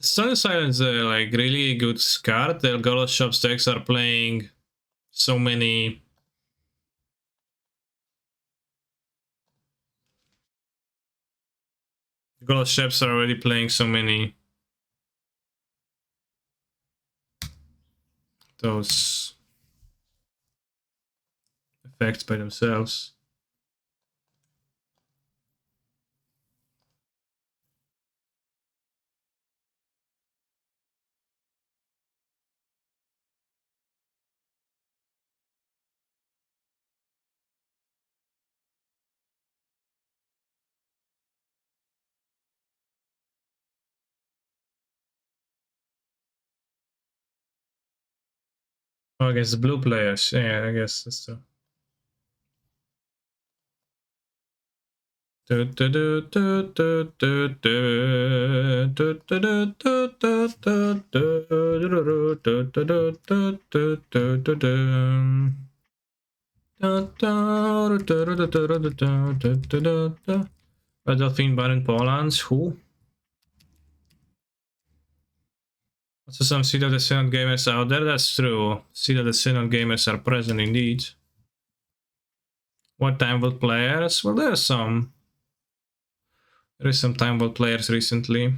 Stone Silence is like really good card. The Golos Shop decks are playing so many. Golos Shops are already playing so many those effects by themselves. Oh, against the blue players. Yeah, I guess that's true. Battlefield ban in Poland. Who? So some Seed of the Synod gamers out there. That's true. Seed of the Synod gamers are present indeed. What Time Vault players? Well, there's some. There is some Time Vault players recently.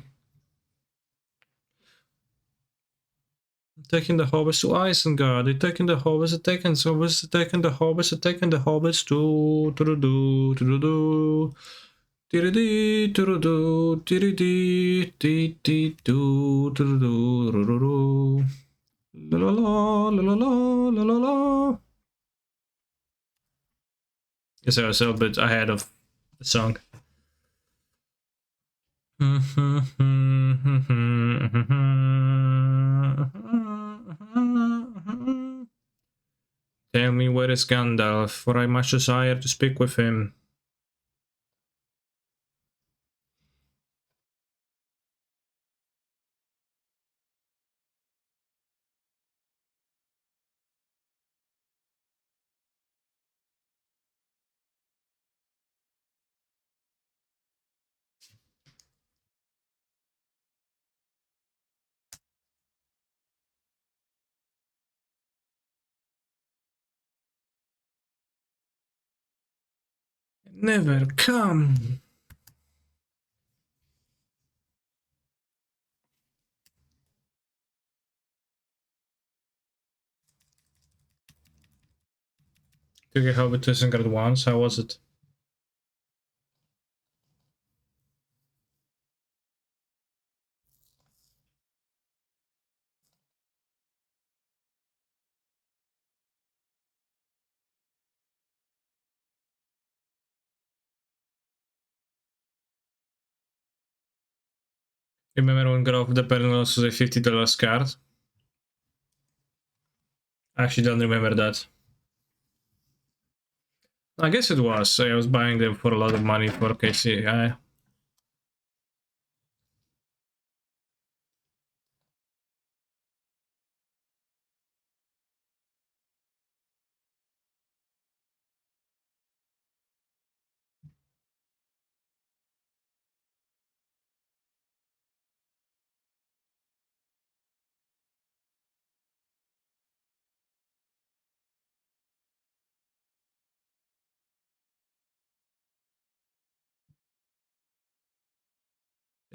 Taking the hobbits to Isengard. They're taking the hobbits, attacking the hobbits, attacking the hobbits, attacking the hobbits to do to do. Tiridi to do tiridi ti ti do to do. La la la la la la la la. Yes, I was a bit ahead of the song. Tell me where is Gandalf, for I much desire to speak with him. Never come. Took a Hobbit to Isengard once. How was it? Remember when Grove of the Pernos was a $50 card? I actually don't remember that. I guess it was. I was buying them for a lot of money for KCI.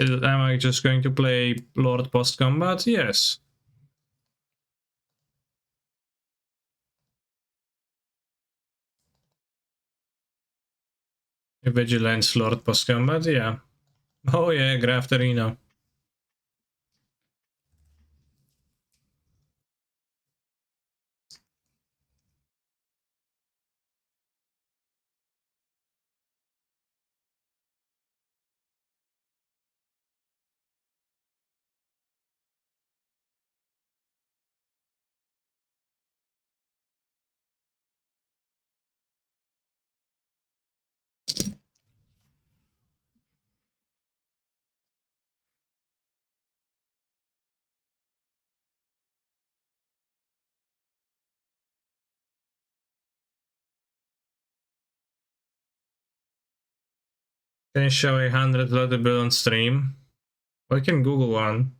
Am I just going to play Lord Post Combat? Yes. Vigilance Lord Post Combat, yeah. Oh yeah, Graft Arena. Can you show 100 letter build on stream? I can Google one.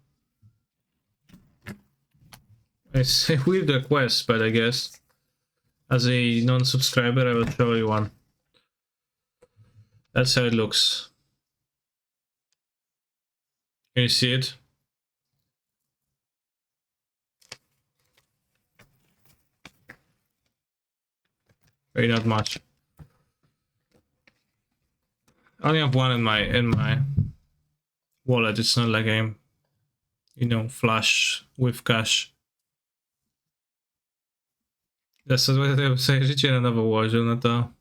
It's a weird request, but I guess as a non-subscriber I will show you one. That's how it looks. Can you see it? Very not much. I only have one in my wallet. It's not like I'm, you know, flush with cash. Zasadłem sobie życie na nowo ułożył, no to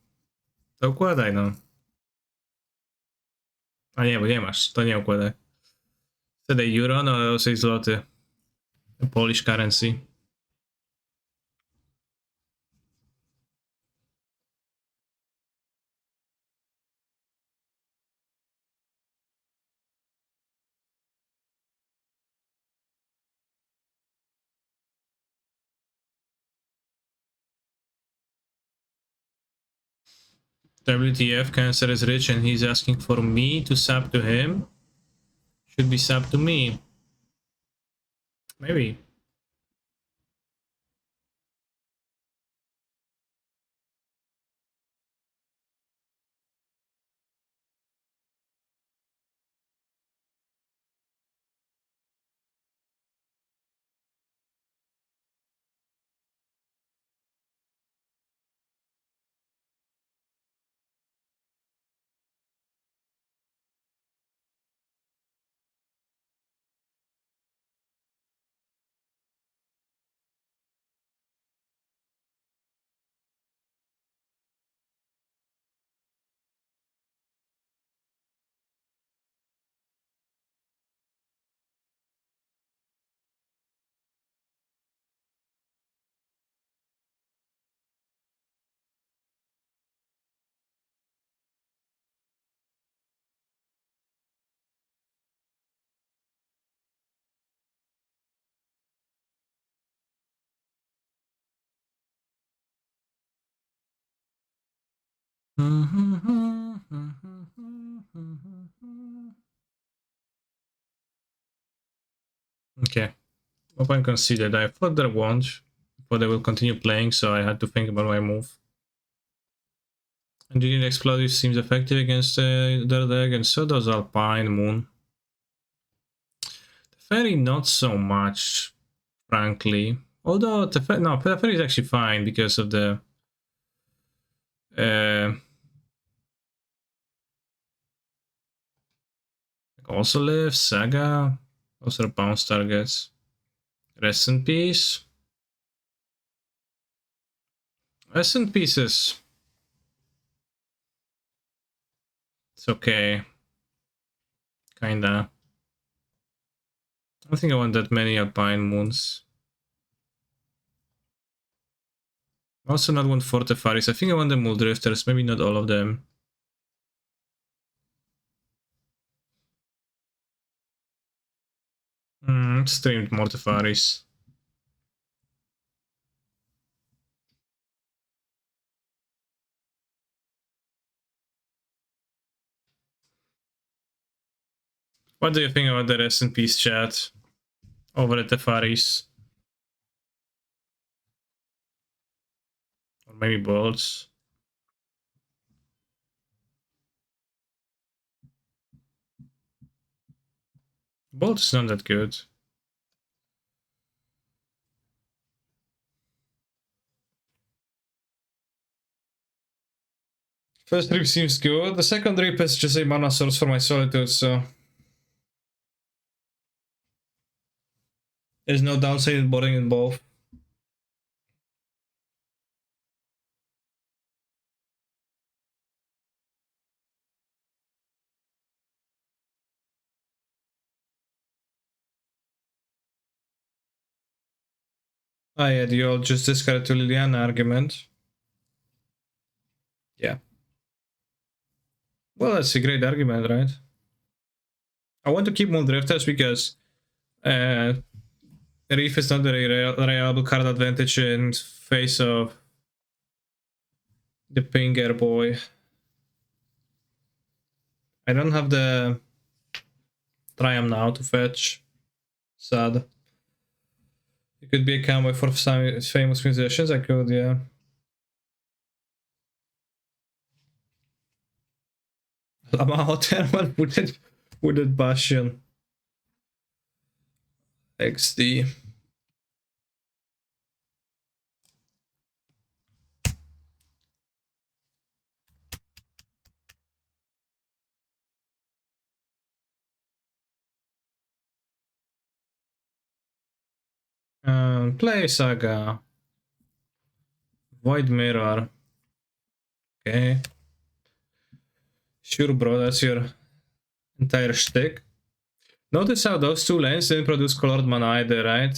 układaj, no. A nie, bo nie masz, to nie układaj. Wtedy euro, no 6 zł. Polish currency. WTF, Cancer is rich and he's asking for me to sub to him. Should be sub to me. Maybe. Okay. Open conceded. I thought there won't, but they will continue playing, so I had to think about my move. Engineered Explosive seems effective against their deck, and so does Alpine Moon. Teferi not so much, frankly. Although Teferi is actually fine because of the also live Saga. Those are bounce targets. Rest in peace. Rest in pieces. It's okay. Kinda. I don't think I want that many Alpine Moons. I also not want Fortefaris. I think I want the Muldrifters, maybe not all of them. Streamed Mortefaris. What do you think about the rest in peace chat over at Tefaris? Or maybe Bolts? Bolt is not that good. First rip seems good. The second rip is just a mana source for my Solitude, so there's no downside in boarding in both. Ah, yeah, you'll just discard to Liliana argument. Yeah. Well, that's a great argument, right? I want to keep Muldrifters because Reef is not a reliable card advantage in face of the Pinger boy. I don't have the Triumph now to fetch. Sad. It could be a cowboy for some famous musicians. I could, yeah. Lama Hotel with it Bastion. XD. Play Saga. Void Mirror. Okay. Sure, bro, that's your entire shtick. Notice how those two lanes didn't produce colored mana either, right?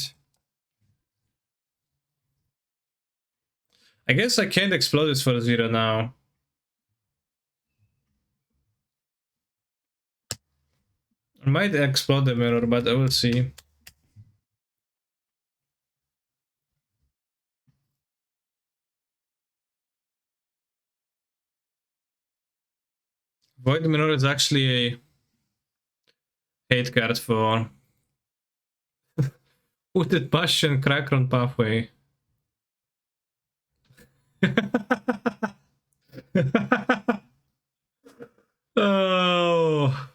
I guess I can't explode this for 0 now. I might explode the mirror, but I will see. Void Minor is actually a hate card for Wooded Bastion Crackron Pathway. Oh.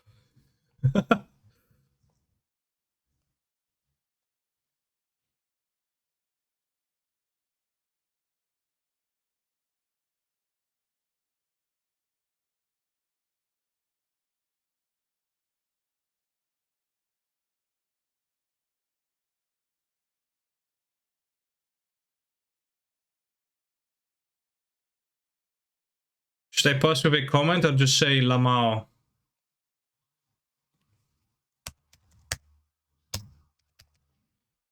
Should I post with a comment or just say Lamao?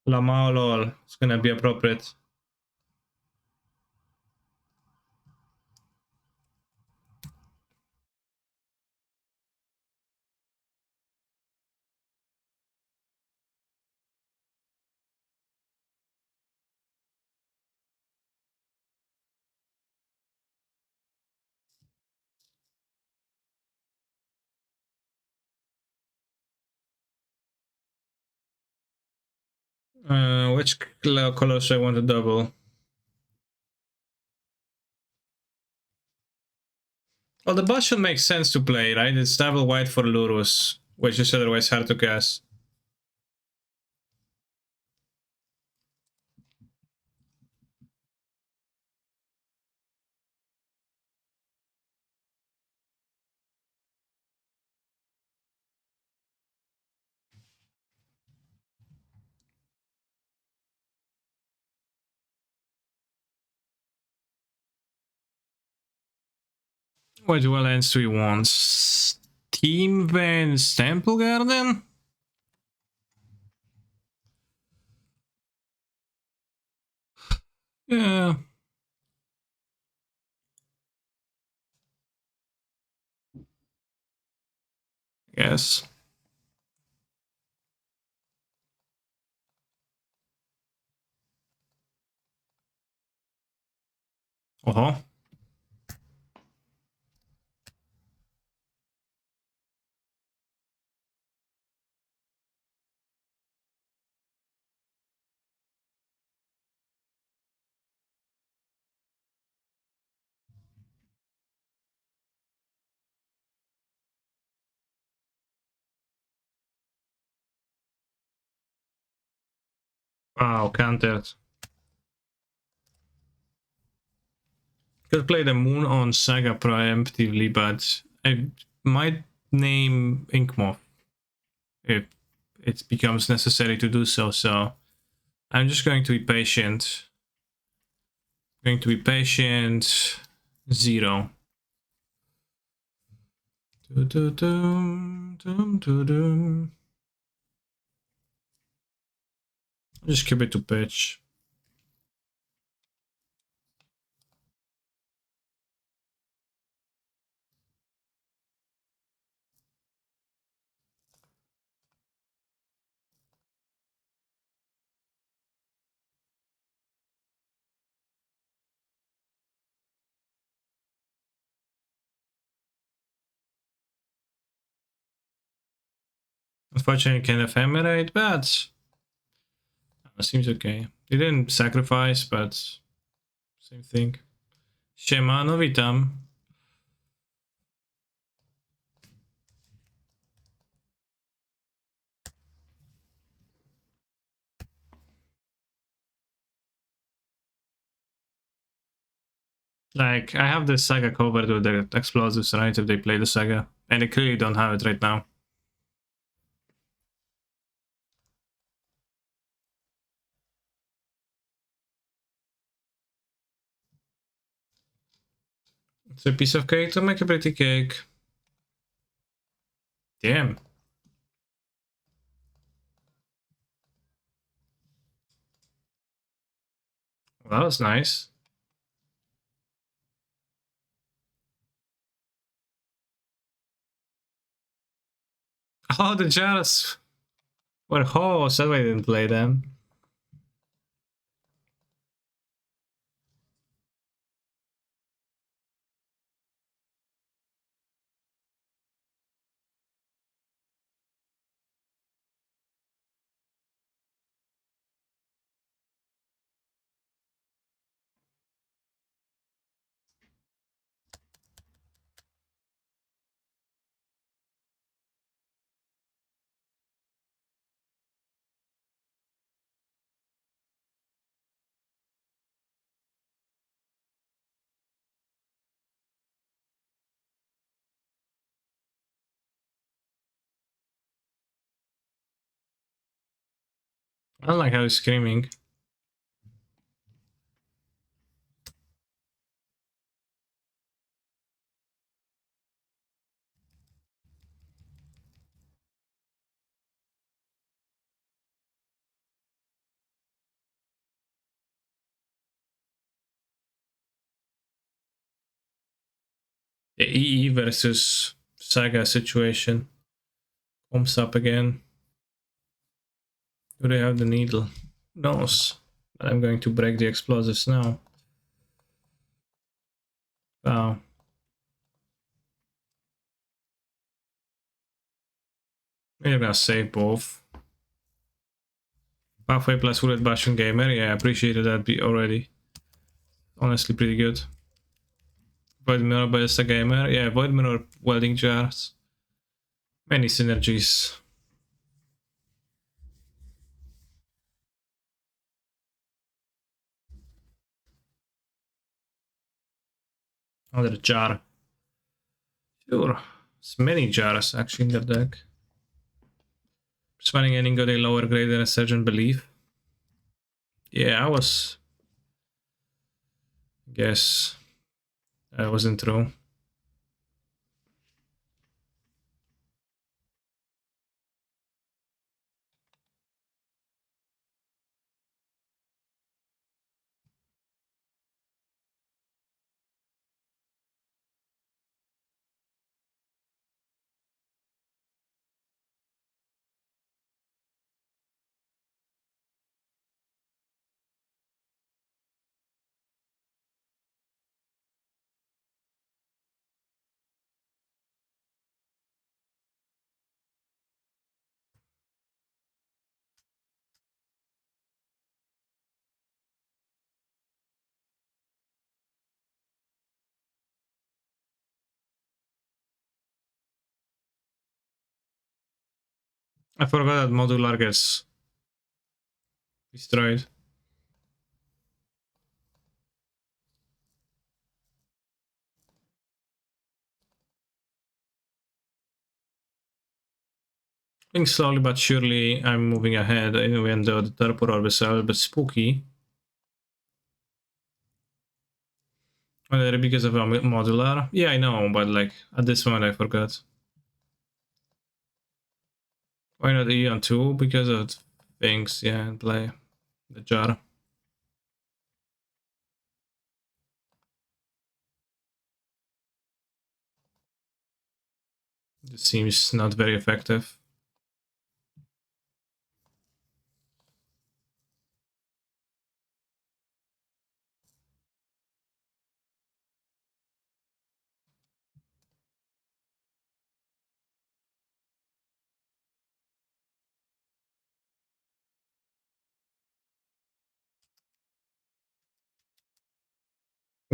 Lamao lol. It's gonna be appropriate. Which color should I want to double? Well, the Bastion makes sense to play, right? It's double white for Lurus, which is otherwise hard to cast. What dual lands do we want? Team Vans Temple Garden? Yeah. Yes. Uh-huh. Wow, countered. Could play the Moon on Saga preemptively, but I might name Inkmoth if it becomes necessary to do so. So I'm just going to be patient. Going to be patient. 0. Just keep it to pitch. Unfortunately, can ephemerate, but seems okay. He didn't sacrifice, but same thing. Siemano, witam. Like, I have the Saga covered with the explosives, right? If they play the Saga. And they clearly don't have it right now. It's a piece of cake to make a pretty cake. Damn. Well, that was nice. Oh, the jars were whole, so I didn't play them. I don't like how he's screaming. The EE versus Saga situation comes up again. Do they have the needle? Who knows? But I'm going to break the explosives now. Wow. We're gonna save both. Pathway plus Wooded Bastion Gamer. Yeah, I appreciated that already. Honestly, pretty good. Void Mirror Ballista Gamer. Yeah, Void Mirror Welding Jars. Many synergies. Another jar. Sure. It's many jars actually in their deck. Spanning ending got a lower grade than a Surgeon Belief. Yeah, I was. Guess that wasn't true. I forgot that modular gets destroyed. I think slowly but surely I'm moving ahead, even though the Purple Orb is a little bit spooky. Whether because of a modular? Yeah, I know, but like at this moment I forgot. Why not E on 2? Because of things, yeah, and play the jar. This seems not very effective.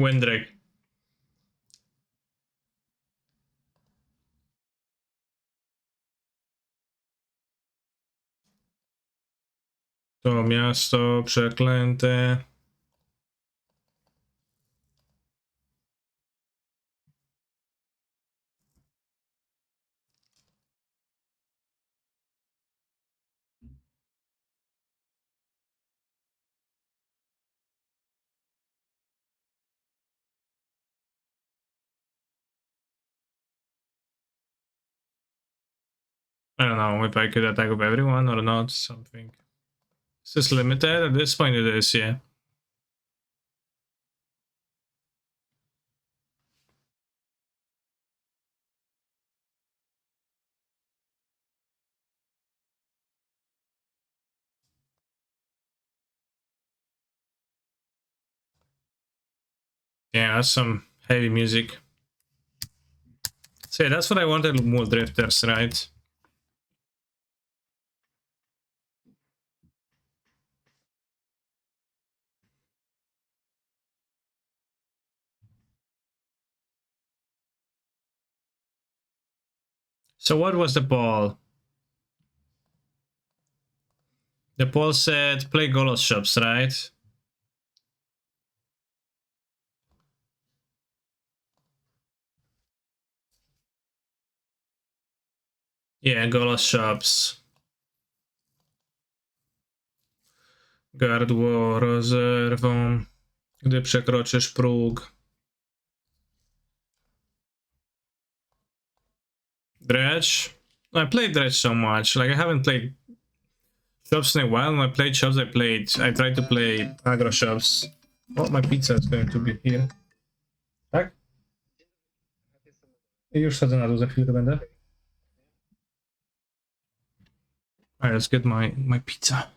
Windrake. To miasto przeklęte. I don't know if I could attack with everyone or not, something. Is this limited? At this point it is, yeah. Yeah, that's some heavy music. So yeah, that's what I wanted, more drifters, right? So what was the poll? The poll said play Golos shops, right? Yeah, Golos shops. Gardło rozerwą, gdy przekroczysz próg. Dredge. I played Dredge so much. Like, I haven't played shops in a while. When I played shops, I tried to play aggro shops. Oh, my pizza is going to be here. Tak? I już chodzę na dół, za chwilkę będę. Alright, let's get my pizza.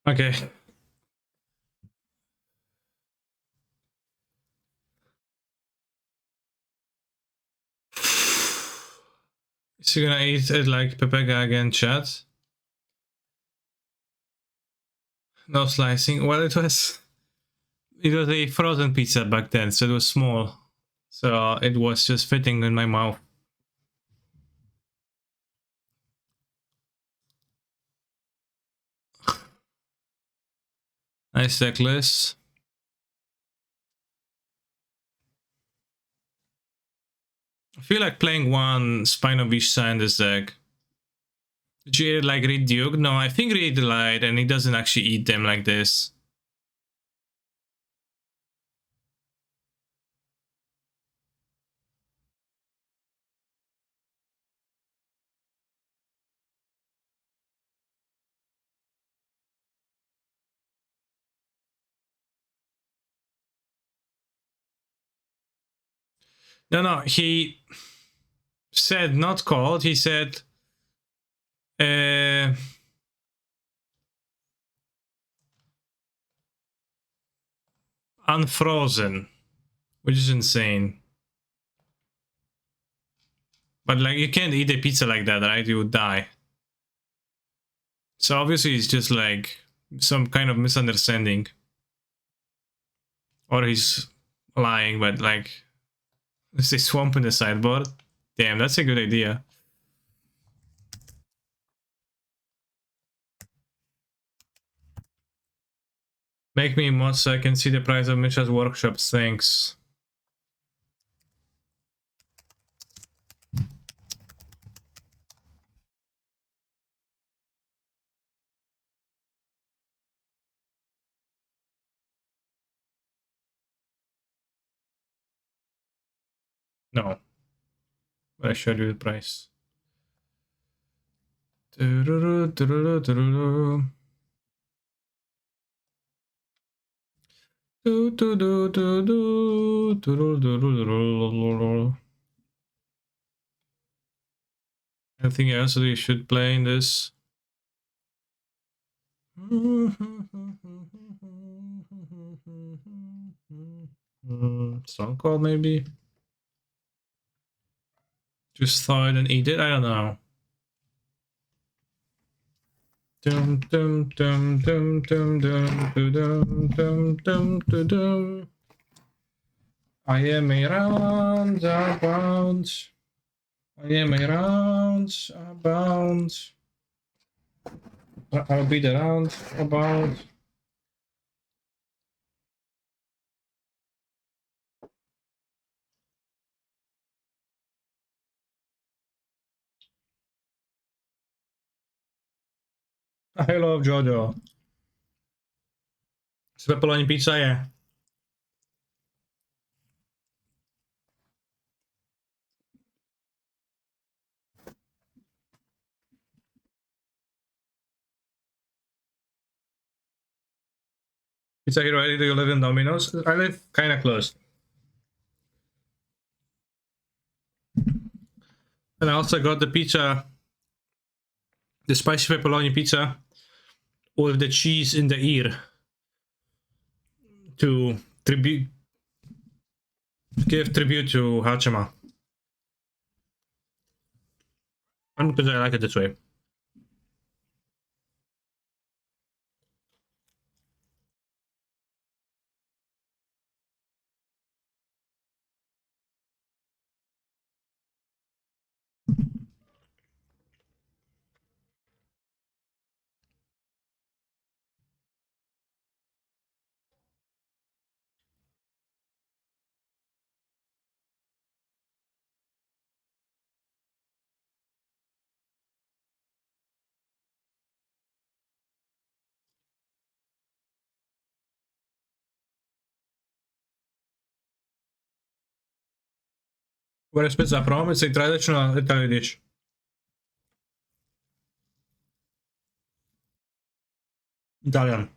Okay. Is he gonna eat it like Pepega again, chat? No slicing. Well, it was a frozen pizza back then, so it was small. So it was just fitting in my mouth. Nice necklace. I feel like playing one Spine of Ishsa in this deck. Did you like read Duke? No, I think read light, and he doesn't actually eat them like this. No, he said not called, he said unfrozen, which is insane. But like, you can't eat a pizza like that, right? You would die. So obviously it's just like some kind of misunderstanding. Or he's lying, but like, there's a swamp in the sideboard. Damn, that's a good idea. Make me mod so I can see the price of Misha's workshop. Thanks. No. But I showed you the price. Anything else that you should play in this? Song call maybe? Just thought and eat it? I don't know. Dum dum dum dum dum dum dum dum dum dum dum. I am a roundabout. I am a roundabout. I'll be the roundabout. I love Jojo. Z pepperoni pizza je. Pizza Hero, do you live in Domino's? I live kind of close. And I also got the pizza, the spicy pepperoni pizza with the cheese in the ear to give tribute to Hachima. And because I like it this way. Where is pizza from? It's a traditional Italian dish. Italian.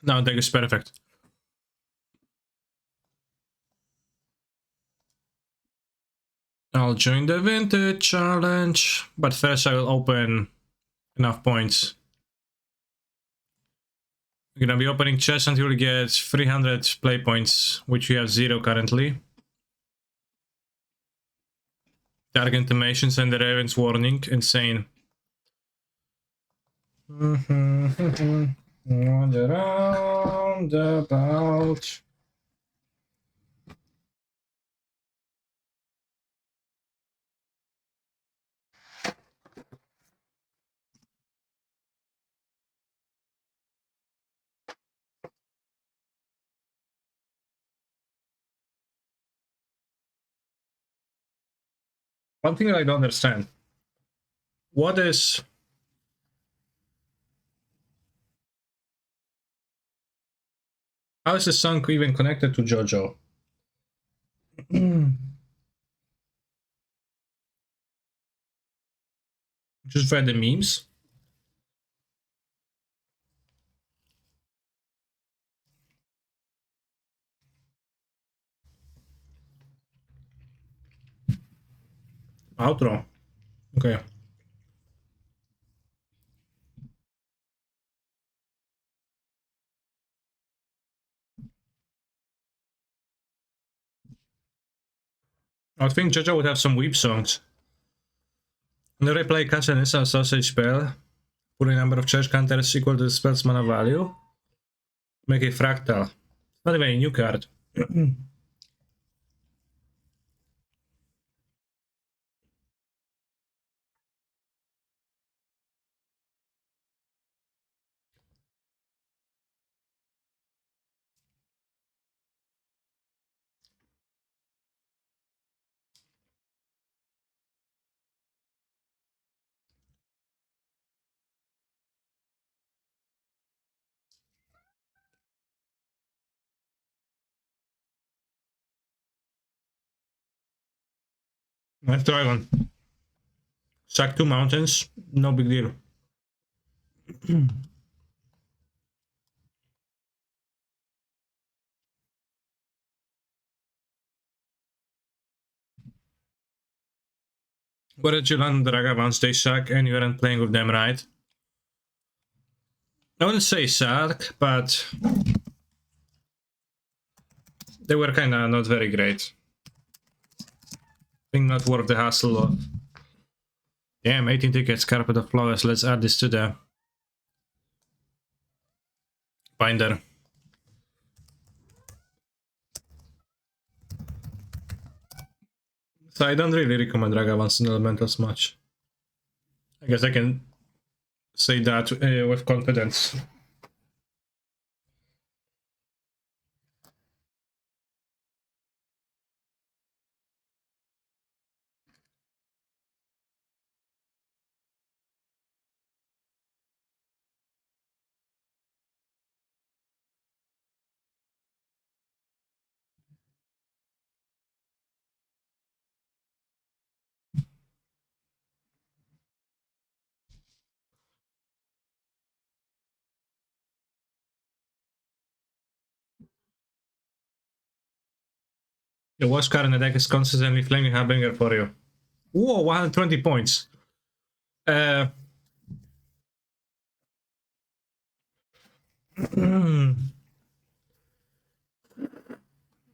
No, I think it's perfect. I'll join the vintage challenge, but first I will open enough points. We're gonna be opening chests until we get 300 play points, which we have 0 currently. Dark Intimations and the Raven's Warning, insane. Roundabout. One thing that I don't understand. What is... How is the song even connected to JoJo? Just read the memes? Outro. Okay. I think JoJo would have some weep songs. Whenever I play cast an instant sausage spell, put a number of church counters equal to the spell's mana value. Make a fractal. Not even a new card. Let's try one. Sack 2 mountains, no big deal. What did you land Dragavans? They suck and you aren't playing with them, right? I wouldn't say suck, but they were kinda not very great. I think not worth the hassle of... Damn, 18 tickets, Carpet of Flowers. Let's add this to the binder. So I don't really recommend Dragavans in Elementals much. I guess I can say that with confidence. The worst card in the deck is consistently Flaming Harbinger for you. Whoa, 120 points.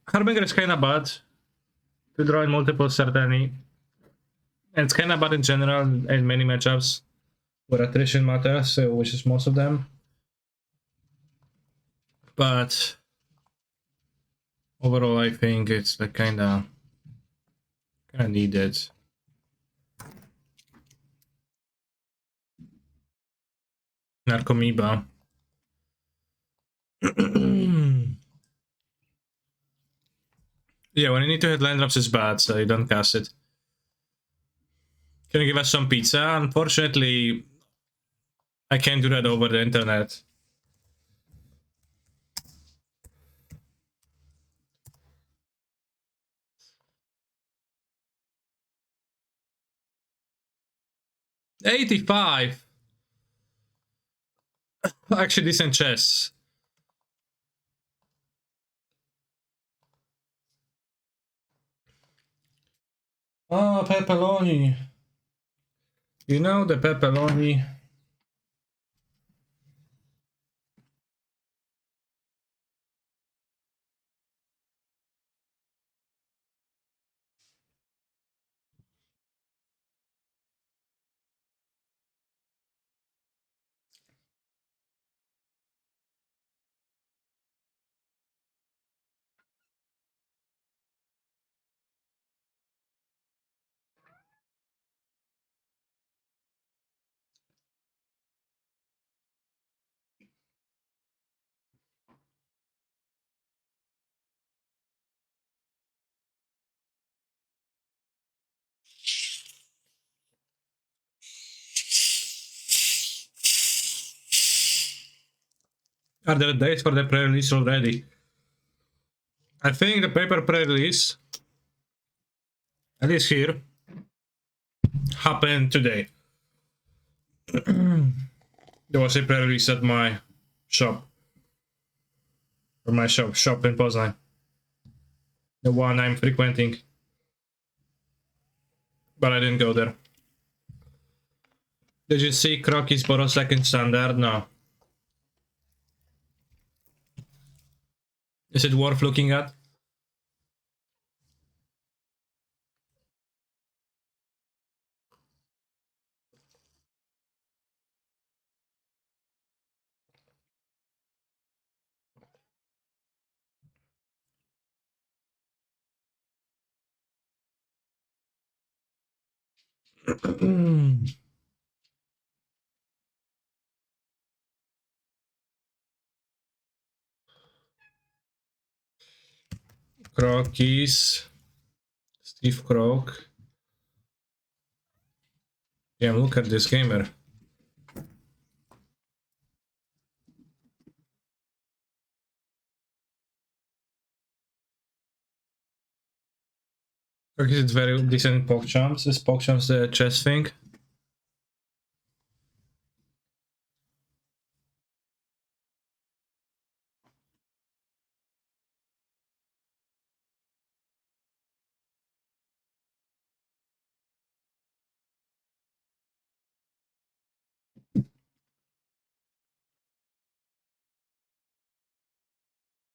Harbinger is kinda bad to draw in multiple certainly. And it's kinda bad in general in many matchups where attrition matters, which is most of them. But overall I think it's like kinda needed. Narcomoeba. Yeah, when you need to hit land drops is bad, so you don't cast it. Can you give us some pizza? Unfortunately, I can't do that over the internet. $85. Actually, decent chess. Ah, pepperoni. You know the pepperoni. Are there dates for the pre-release already? I think the paper pre-release, at least here, happened today. There was a pre-release at my shop. Or my shop in Poznań. The one I'm frequenting. But I didn't go there. Did you see Kroki's Boro second standard? No. Is it worth looking at? Kroki's. Steve Krok. Yeah, look at this gamer. Kroki's is very decent in PogChamps. Is PogChamps the chess thing?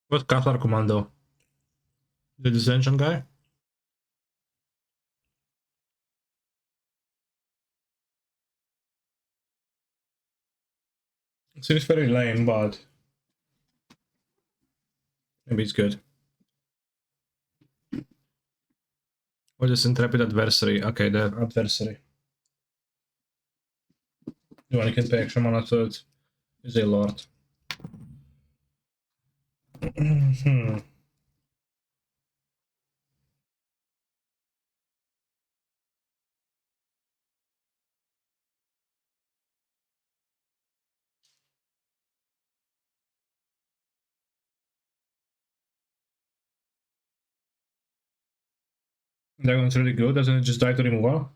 What Cathar Commando? The Dissension guy? Seems very lame, but maybe it's good. What is Intrepid Adversary? Okay, the adversary. The one you can pay extra mana to it is a lord. That one's really good. Doesn't it just die to removal?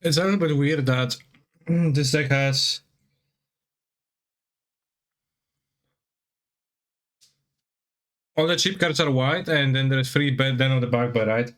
It's a little bit weird that this deck has all the cheap cards are white, and then there's free bet then on the back by right.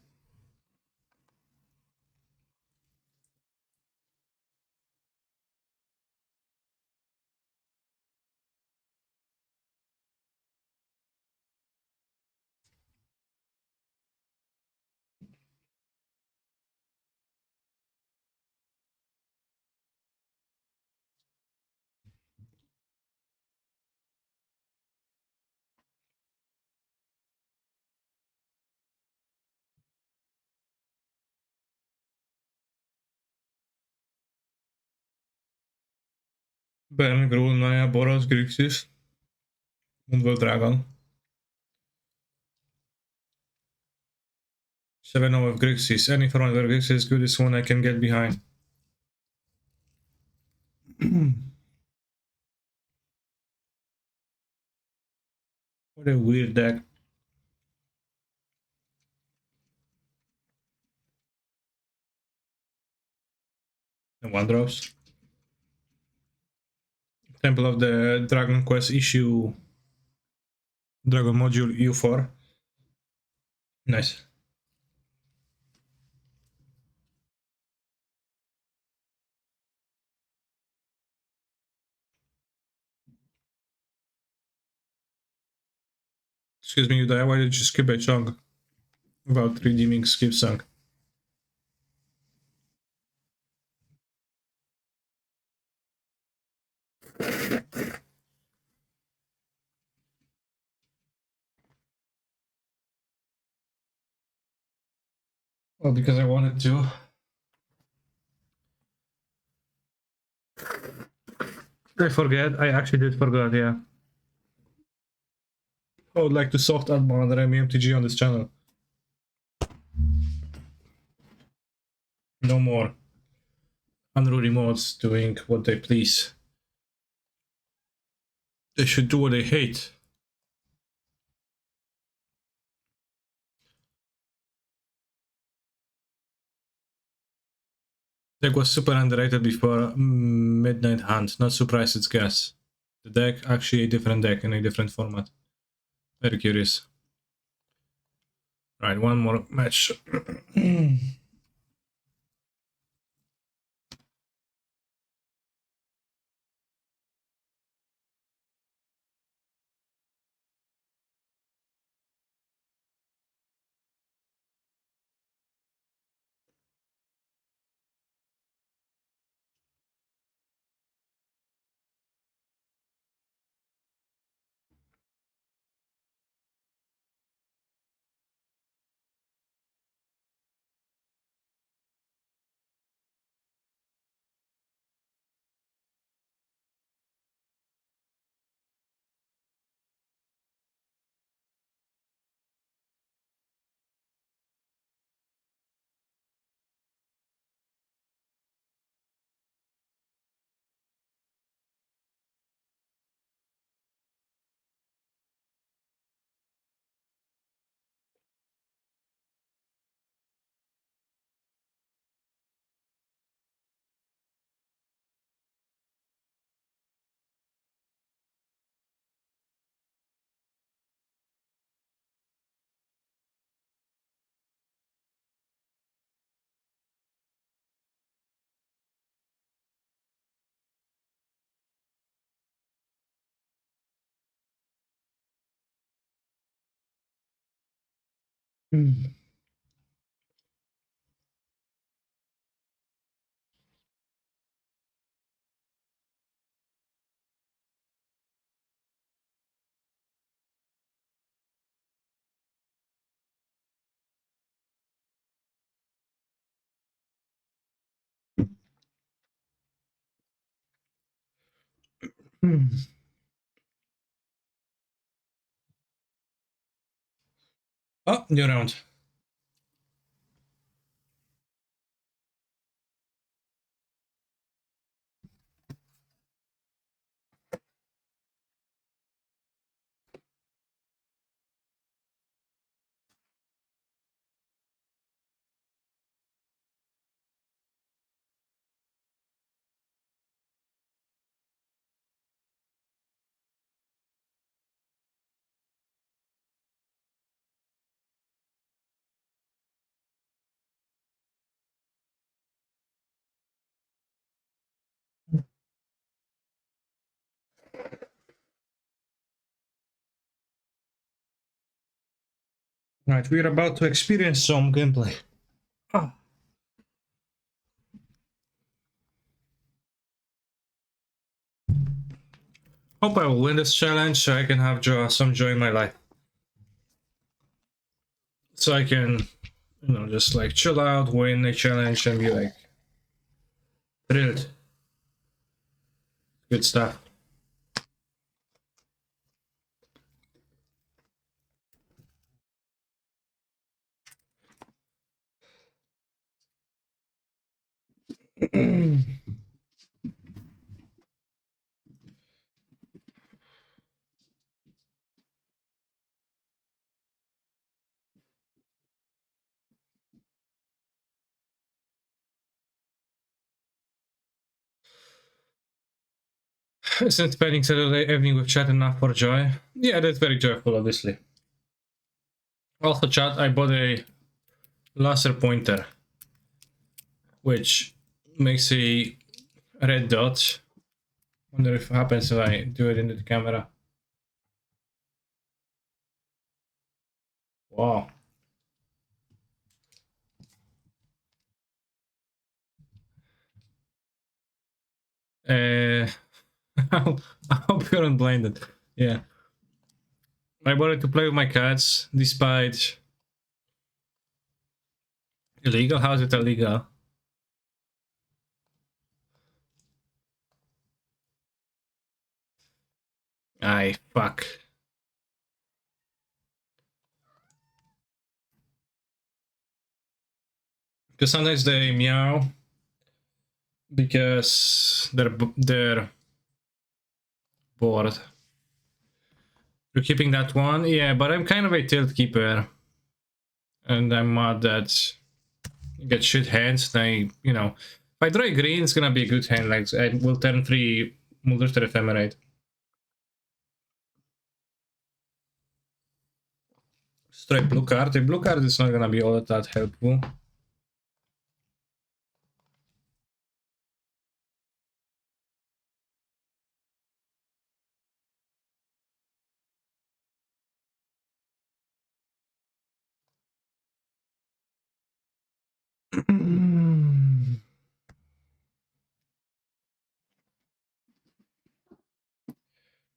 Ben, Gruul, Naya, Boros, Grixis, Moonveil Dragon. 7-0 of Grixis. Any format where Grixis is good is one I can get behind. What a weird deck. The one drops. Temple of the Dragon Quest issue Dragon module U4. Nice. Excuse me, Udaya, why did you skip a chunk about redeeming skip sunk? Well, because I wanted to. I forget. I actually did forget, yeah. I would like to soft add more than MTG on this channel. No more unruly mods doing what they please. They should do what they hate. Deck was super underrated before Midnight Hunt. Not surprised it's gas. The deck actually a different deck in a different format. Very curious. Right, one more match. Oh, new round. Right, we're about to experience some gameplay. Ah. Hope I will win this challenge so I can have some joy in my life. So I can, just like chill out, win the challenge, and be like thrilled. Good stuff. Isn't spending Saturday evening with chat enough for joy? Yeah, that's very joyful, obviously. Also, chat, I bought a laser pointer, which makes a red dot. Wonder if it happens if I do it into the camera. Wow. Uh, I hope you're unblinded. Yeah. I wanted to play with my cats, despite illegal. How's it illegal? I fuck. Because sometimes they meow because they're bored. You're keeping that one, yeah. But I'm kind of a tilt keeper, and I'm mad that I get shit hands. And if I draw a green, it's gonna be a good hand. Like I will turn 3 Mulder Ephemerate. Straight blue card. A blue card is not gonna be all that helpful.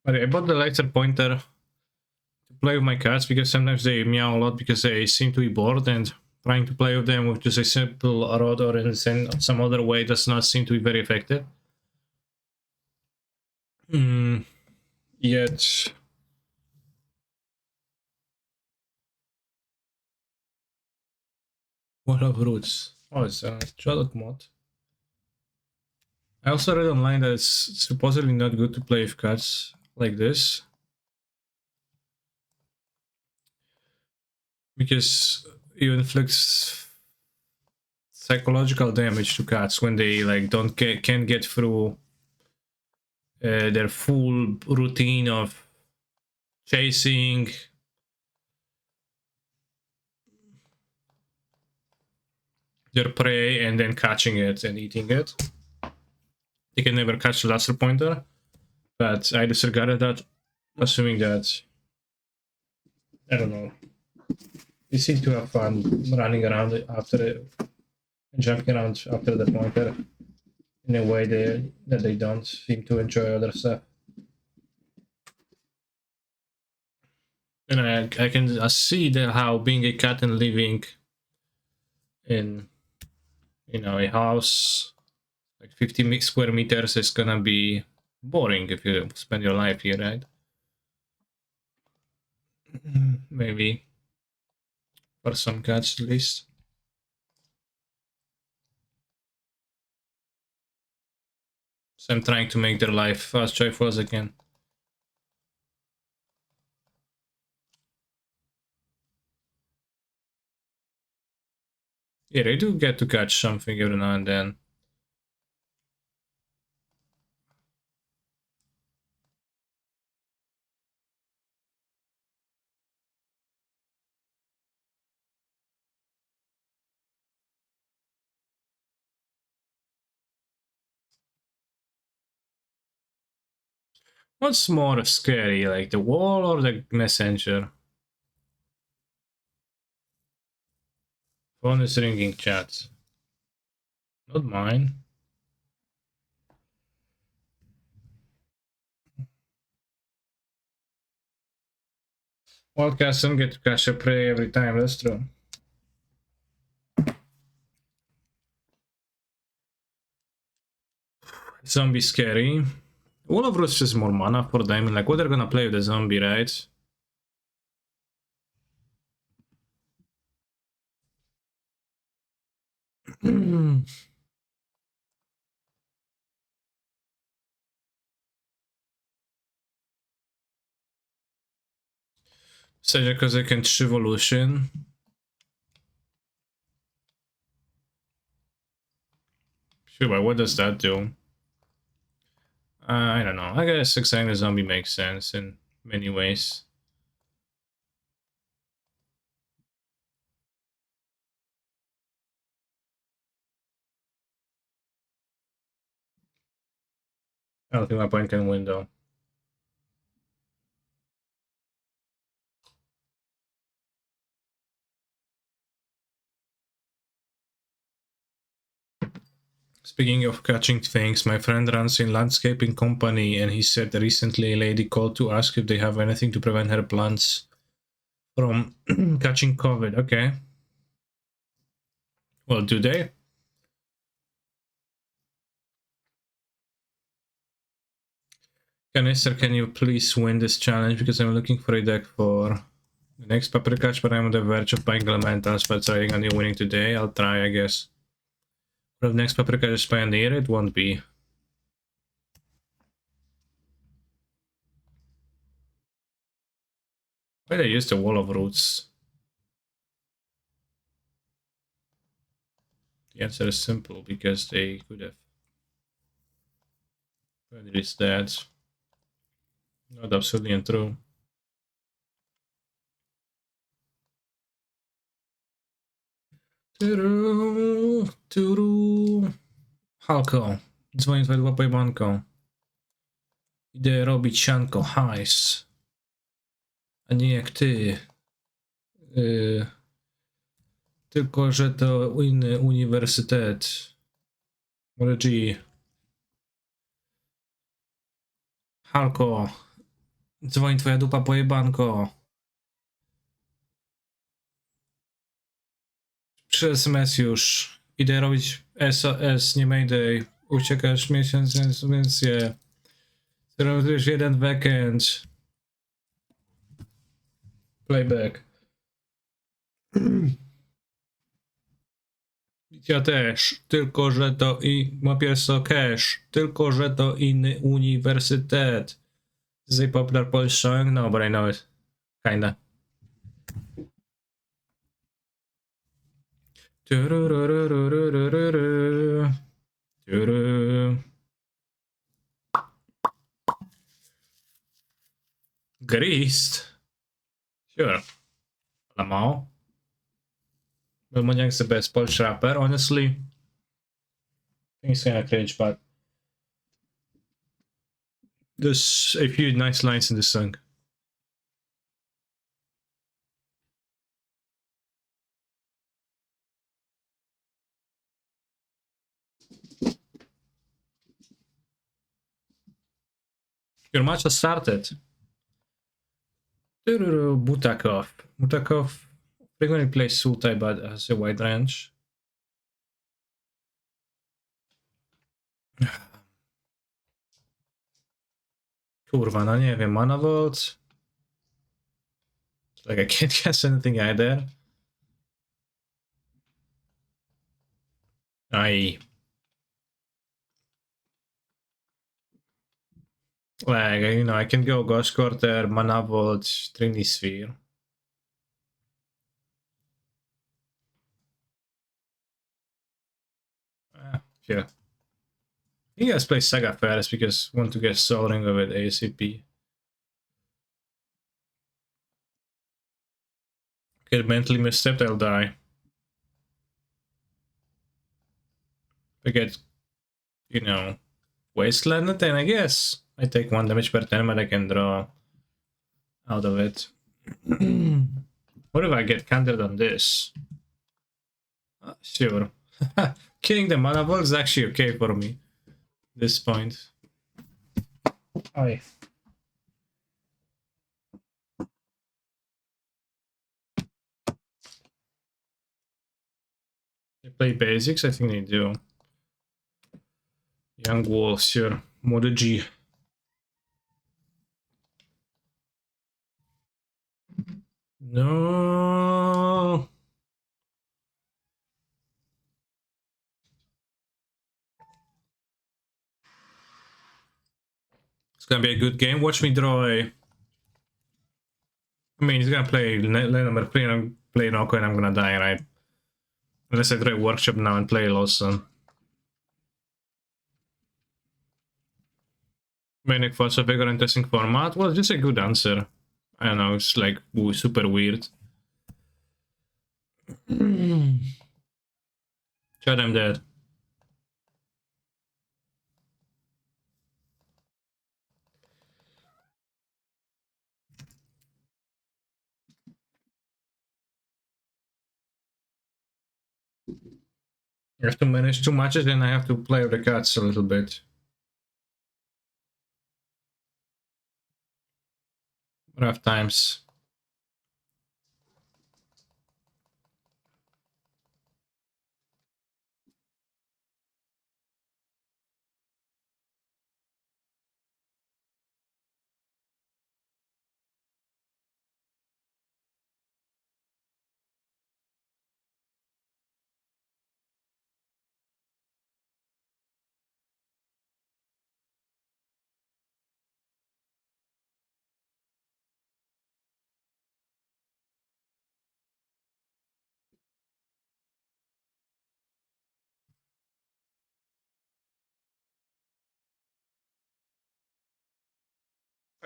But I bought the laser pointer to play with my cats because sometimes they meow a lot because they seem to be bored, and trying to play with them with just a simple rod or in some other way does not seem to be very effective. Yet. What of roots? Oh, it's a Charlotte mod. I also read online that it's supposedly not good to play with cards like this, because you inflict psychological damage to cats when they can't get through their full routine of chasing their prey and then catching it and eating it. They can never catch the laser pointer, but I disregarded that, assuming that, I don't know, they seem to have fun running around after it, jumping around after the pointer in a way that they don't seem to enjoy other stuff. And I can see how being a cat and living in a house like 50 square meters is gonna be boring if you spend your life here, right? Maybe for some cats at least. So I'm trying to make their life as joyful as I can. Yeah, they do get to catch something every now and then. What's more scary, like the wall or the messenger? Phone is ringing, chat. Not mine. Wildcats don't get to catch a prey every time, that's true. Zombie scary. Wall of Roots is more mana for them. Like, what they're gonna play with the zombie, right? Sadly, because they can Evolution. Sure, but what does that do? I don't know. I guess exiling the zombie makes sense in many ways. I don't think my opponent can win though. Speaking of catching things, my friend runs a landscaping company and he said recently a lady called to ask if they have anything to prevent her plants from catching COVID. Okay. Well, do they? Canister, can you please win this challenge? Because I'm looking for a deck for the next Paprikash, but I'm on the verge of buying Elementals, but trying on you winning today. I'll try, I guess. But if next Paprikash is Pioneer, it won't be. Why they use the Wall of Roots? The answer is simple, because they could have. But it is dead. Not absolutely untrue. Halko, dzwonię twoje pojmanko. Idę robić sianko, hajs. A nie jak ty. Tylko, że to inny uniwersytet. Może G. Halko, dzwoni twoja dupa pojebanko. Przez SMS już. Idę robić SOS, nie Mayday. Uciekasz miesiąc, więc je. Robisz jeden weekend. Playback. Ja też, tylko że to i Mapierso Cash, tylko że to inny uniwersytet. Is it a popular Polish song? No, but I know it. Kinda. Greased? Sure. Lamau? Belmoniak's the best Polish rapper, honestly. I think it's kinda cringe, but there's a few nice lines in the song. Your match has started. Butakov. Butakov frequently plays Sultai, but has a wide range. Kurwa, no nie wiem, Mana Vault? Like, I can't guess anything either. Like, you know, I can go Ghost Quarter, Mana Vault, Trini Sphere. Sure. You guys play Saga first because want to get Sol Ring of it ASAP. Get mentally misstepped, I'll die. If I get, you know, Wasteland, then I guess I take 1 damage per turn, but I can draw out of it. What if I get countered on this? Sure. Killing the mana ball is actually okay for me. This point. Aye. They play basics? I think they do. Young Wolves, sure. Modo G. No. It's gonna be a good game. Watch me draw a. I mean, he's gonna play lane number 3 and I'm playing Noko and I'm gonna die, right? Unless I try Workshop now and play Lawson. Manic Force of Vigor and testing format? Well, just a good answer. I don't know, it's like ooh, super weird. Chad, I'm dead. You have to manage 2 matches and I have to play with the cats a little bit. Rough times.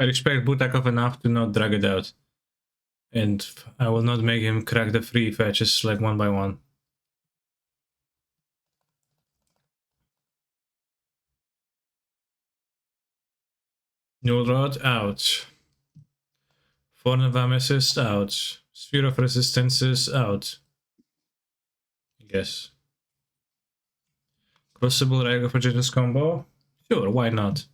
I respect Butakov enough to not drag it out. And I will not make him crack the free fetches like 1 by 1. Null Rod out. Fornavam assist out. Sphere of Resistances out. I guess. Crossable Rego for Jitters combo? Sure, why not?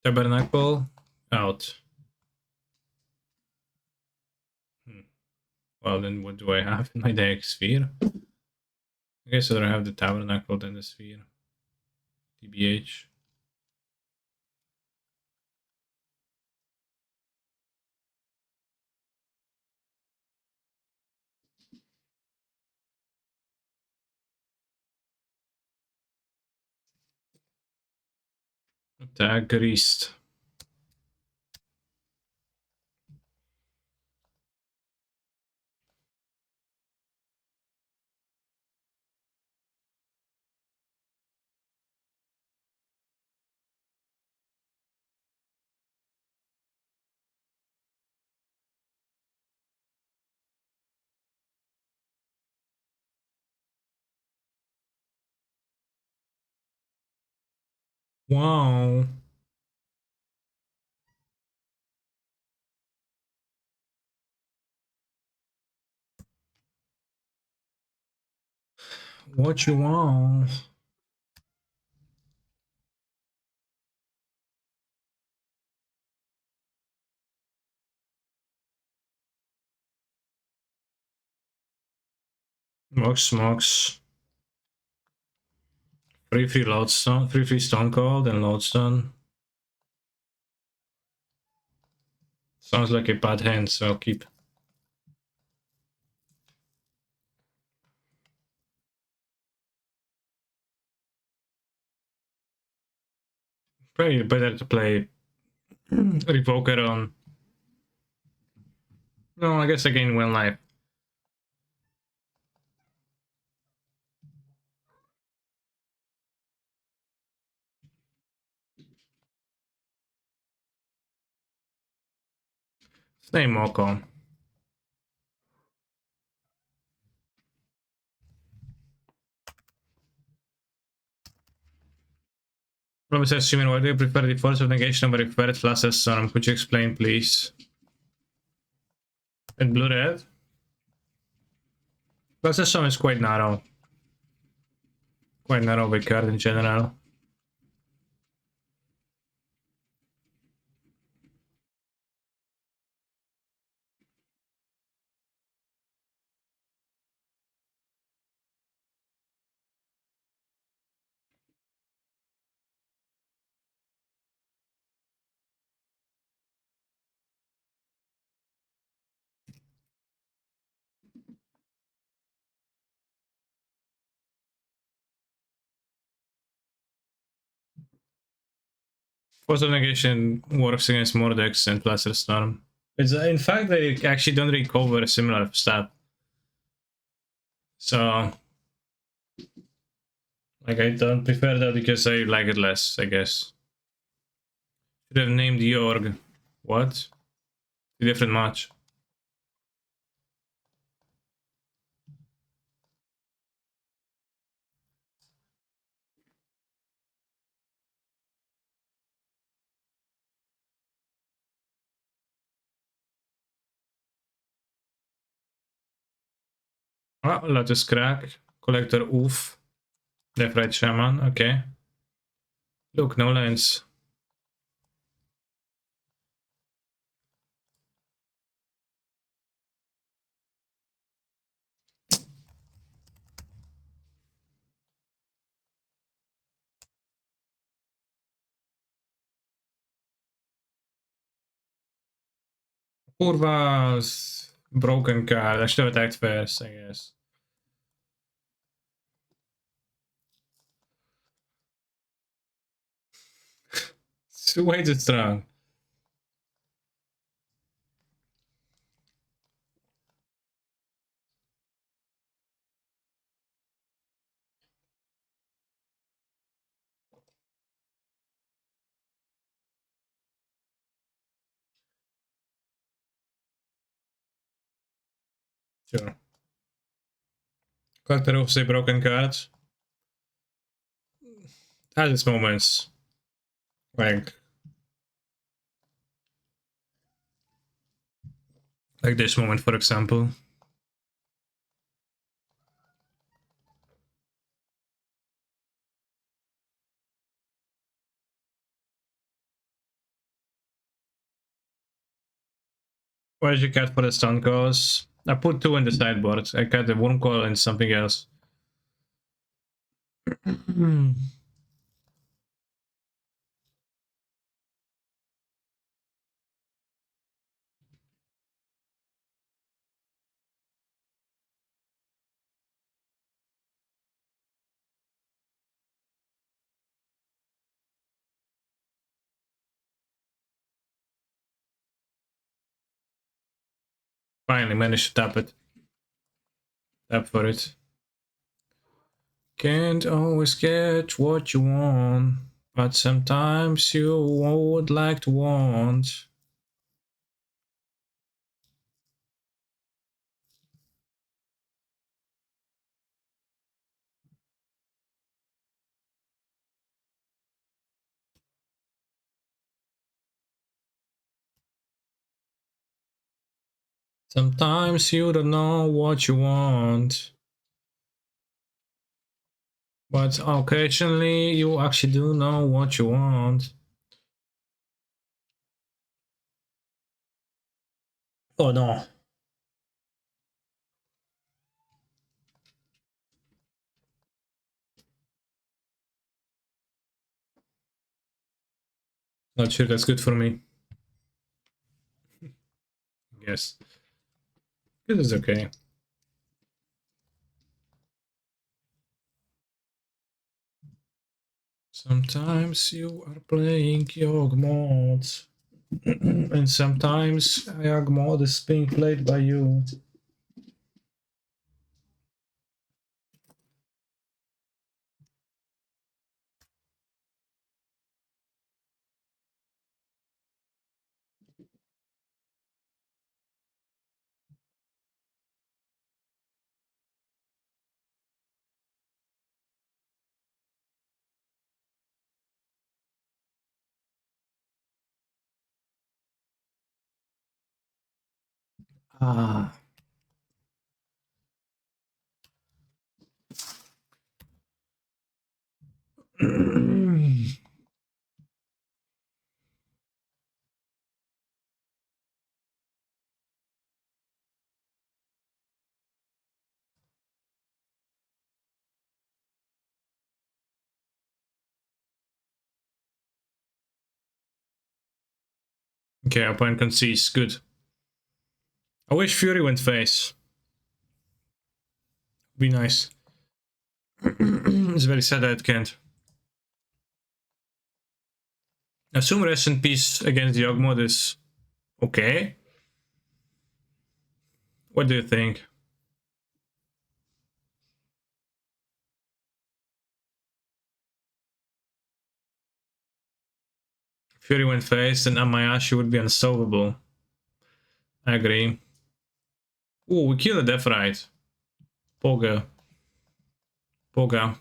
Tabernacle out. Well, then what do I have in my deck? Sphere? I guess I'd rather have the Tabernacle than the Sphere. TBH. Attack Greased. Wow. What you want? Smokes. Free Lodestone, free Stone Cold and Lodestone. Sounds like a bad hand, so I'll keep. Probably better to play Revoker on. No, I guess I gain 1 life. Stay Moko. Robert says, Shimon, why do you prefer the force of negation over required classes? Could you explain, please? And blue red? Plus the sum is quite narrow. Quite narrow with card in general. Photo negation works against more decks than Plaster Storm. It's in fact they actually don't recover a similar stat. So like I don't prefer that because I like it less, I guess. Should have named Yorg. What? A different match. Ah, Lotus Crack. Collector Oof. Left right Shaman, okay. Look, no lands. Kurva's broken card. I should have attacked first, I guess. It's way too strong. Sure. Collector of the broken cards. Has its moments. Like this moment, for example. Where's your cat for the stun cause? I put 2 in the sideboard. I got the Worm Coil and something else. Finally managed to tap it. Tap for it. Can't always get what you want, but sometimes you would like to want. Sometimes you don't know what you want, but occasionally you actually do know what you want. Oh no. Not sure that's good for me. Yes. This is okay. Sometimes you are playing Yogg mod, and sometimes Yogg mod is being played by you. Ah. Okay, opponent concedes. Good. I wish Fury went face. Be nice. It's very sad that it can't. Assume rest in peace against the Yawgmoth is okay. What do you think? Fury went face, then Amayashi would be unstoppable. I agree. Ooh, we killed the Death Ride. Poga. Poga.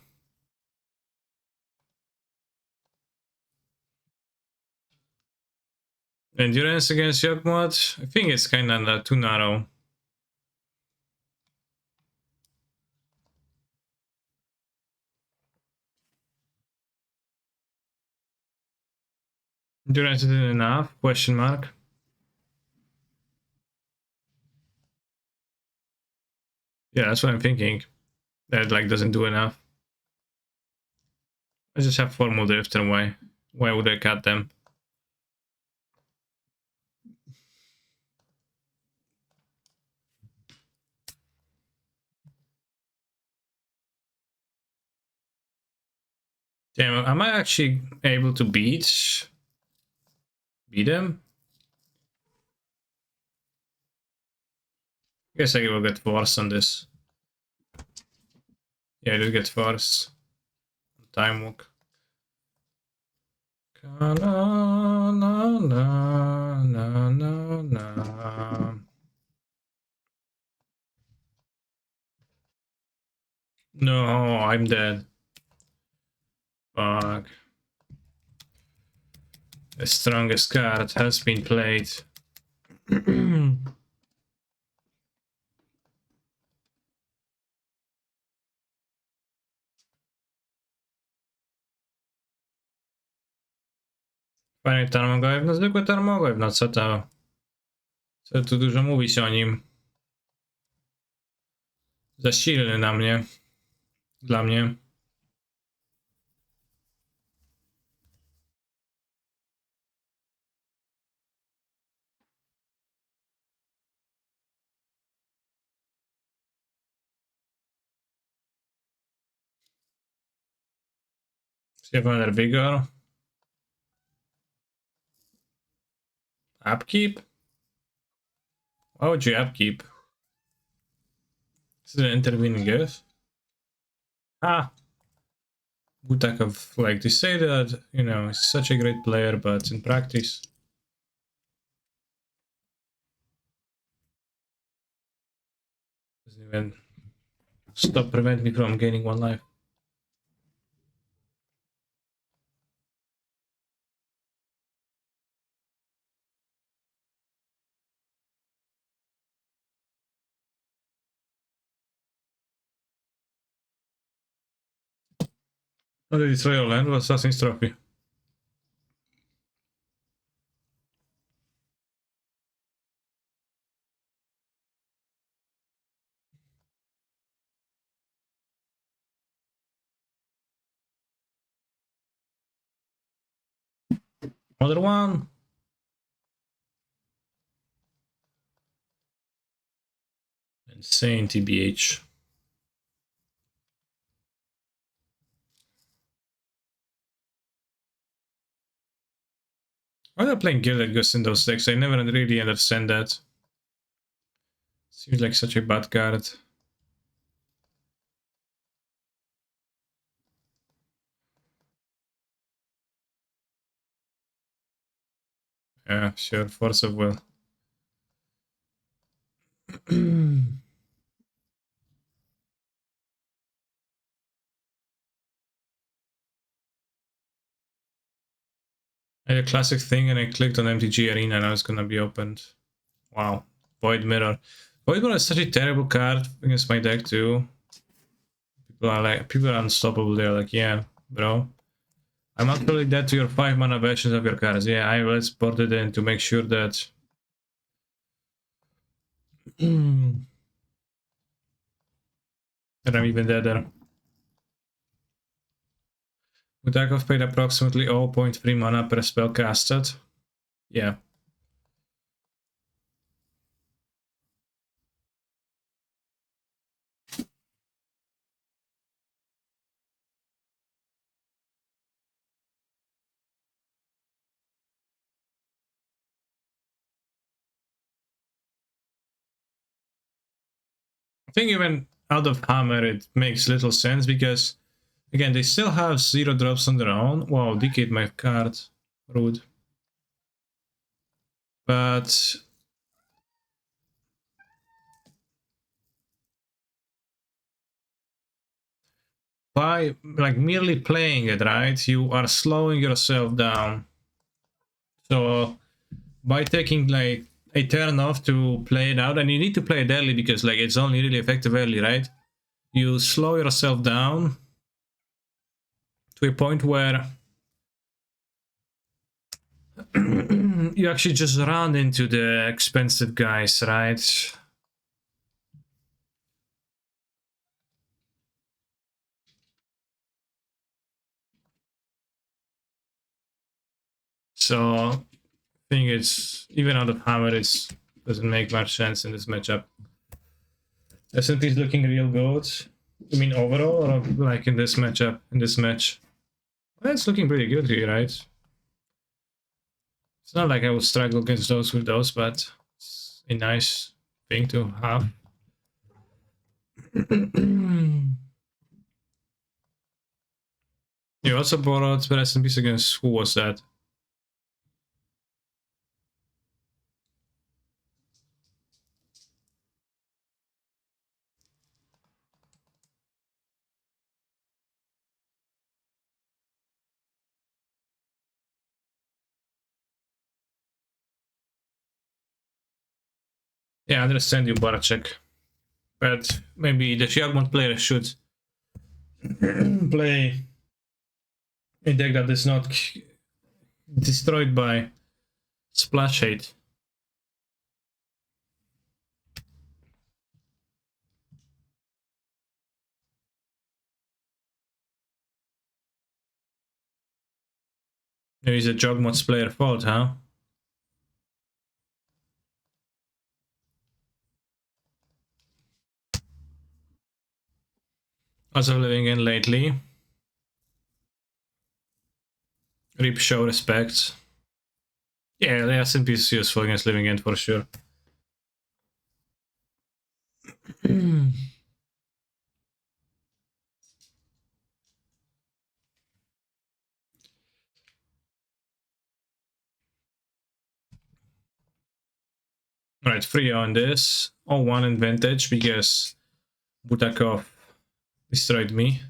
Endurance against Yawgmoth? I think it's kinda too narrow. Endurance isn't enough? Question mark. Yeah, that's what I'm thinking. That like doesn't do enough. I just have formal drift and why would I cut them? Damn, am I actually able to beat them? Guess I will get force on this. Yeah, I did get force. Time walk. Na na na na na na. No, I'm dead. Fuck. The strongest card has been played. Panie Tarmogojew, no zwykły Tarmogojew, no co to? Co tu dużo mówić o nim? Za silny na mnie. Dla mnie. Scavenger Vigor. Upkeep? Why would you upkeep? This is an intervening gift. Ah! Butakov, like, they say that, you know, he's such a great player, but in practice... doesn't even prevent me from gaining 1 life. How did he destroy your land? Well, Assassin's Trophy. Another one! Insane, TBH. Why are they playing Gilded Ghost in those decks? I never really understand that. Seems like such a bad card. Yeah, sure, Force of Will. I had a classic thing and I clicked on MTG Arena and now it's gonna be opened. Wow. Void Mirror. Void Mirror is such a terrible card against my deck too. People are unstoppable. They're like, yeah, bro. I'm actually dead to your 5 mana versions of your cards. Yeah, I will support it in to make sure that that I'm even deader. Butakov paid approximately 0.3 mana per spell casted. Yeah. I think even out of Hammer it makes little sense because, again, they still have 0 drops on their own. Wow, Decade my card. Rude. But by like merely playing it, right, you are slowing yourself down. So by taking like a turn off to play it out, and you need to play it early because like it's only really effective early, right? You slow yourself down to a point where you actually just run into the expensive guys, right? So I think it's even out of Hammer, it doesn't make much sense in this matchup. S&P is looking real good. I mean overall, or like in this matchup, in this match? Well, it's looking pretty good here, right? It's not like I would struggle against those with those, but it's a nice thing to have. You also borrowed S&Ps against who was that? Yeah, I understand you, Baracek. But maybe the Sharmont player should play a deck that is not destroyed by Splash Hate. Maybe it's a Jogmods player fault, huh? Also living in lately. Rip show respects. Yeah, the S&P is useful against living in for sure. Alright, 3 on this. 0-1 advantage because Butakov destroyed me.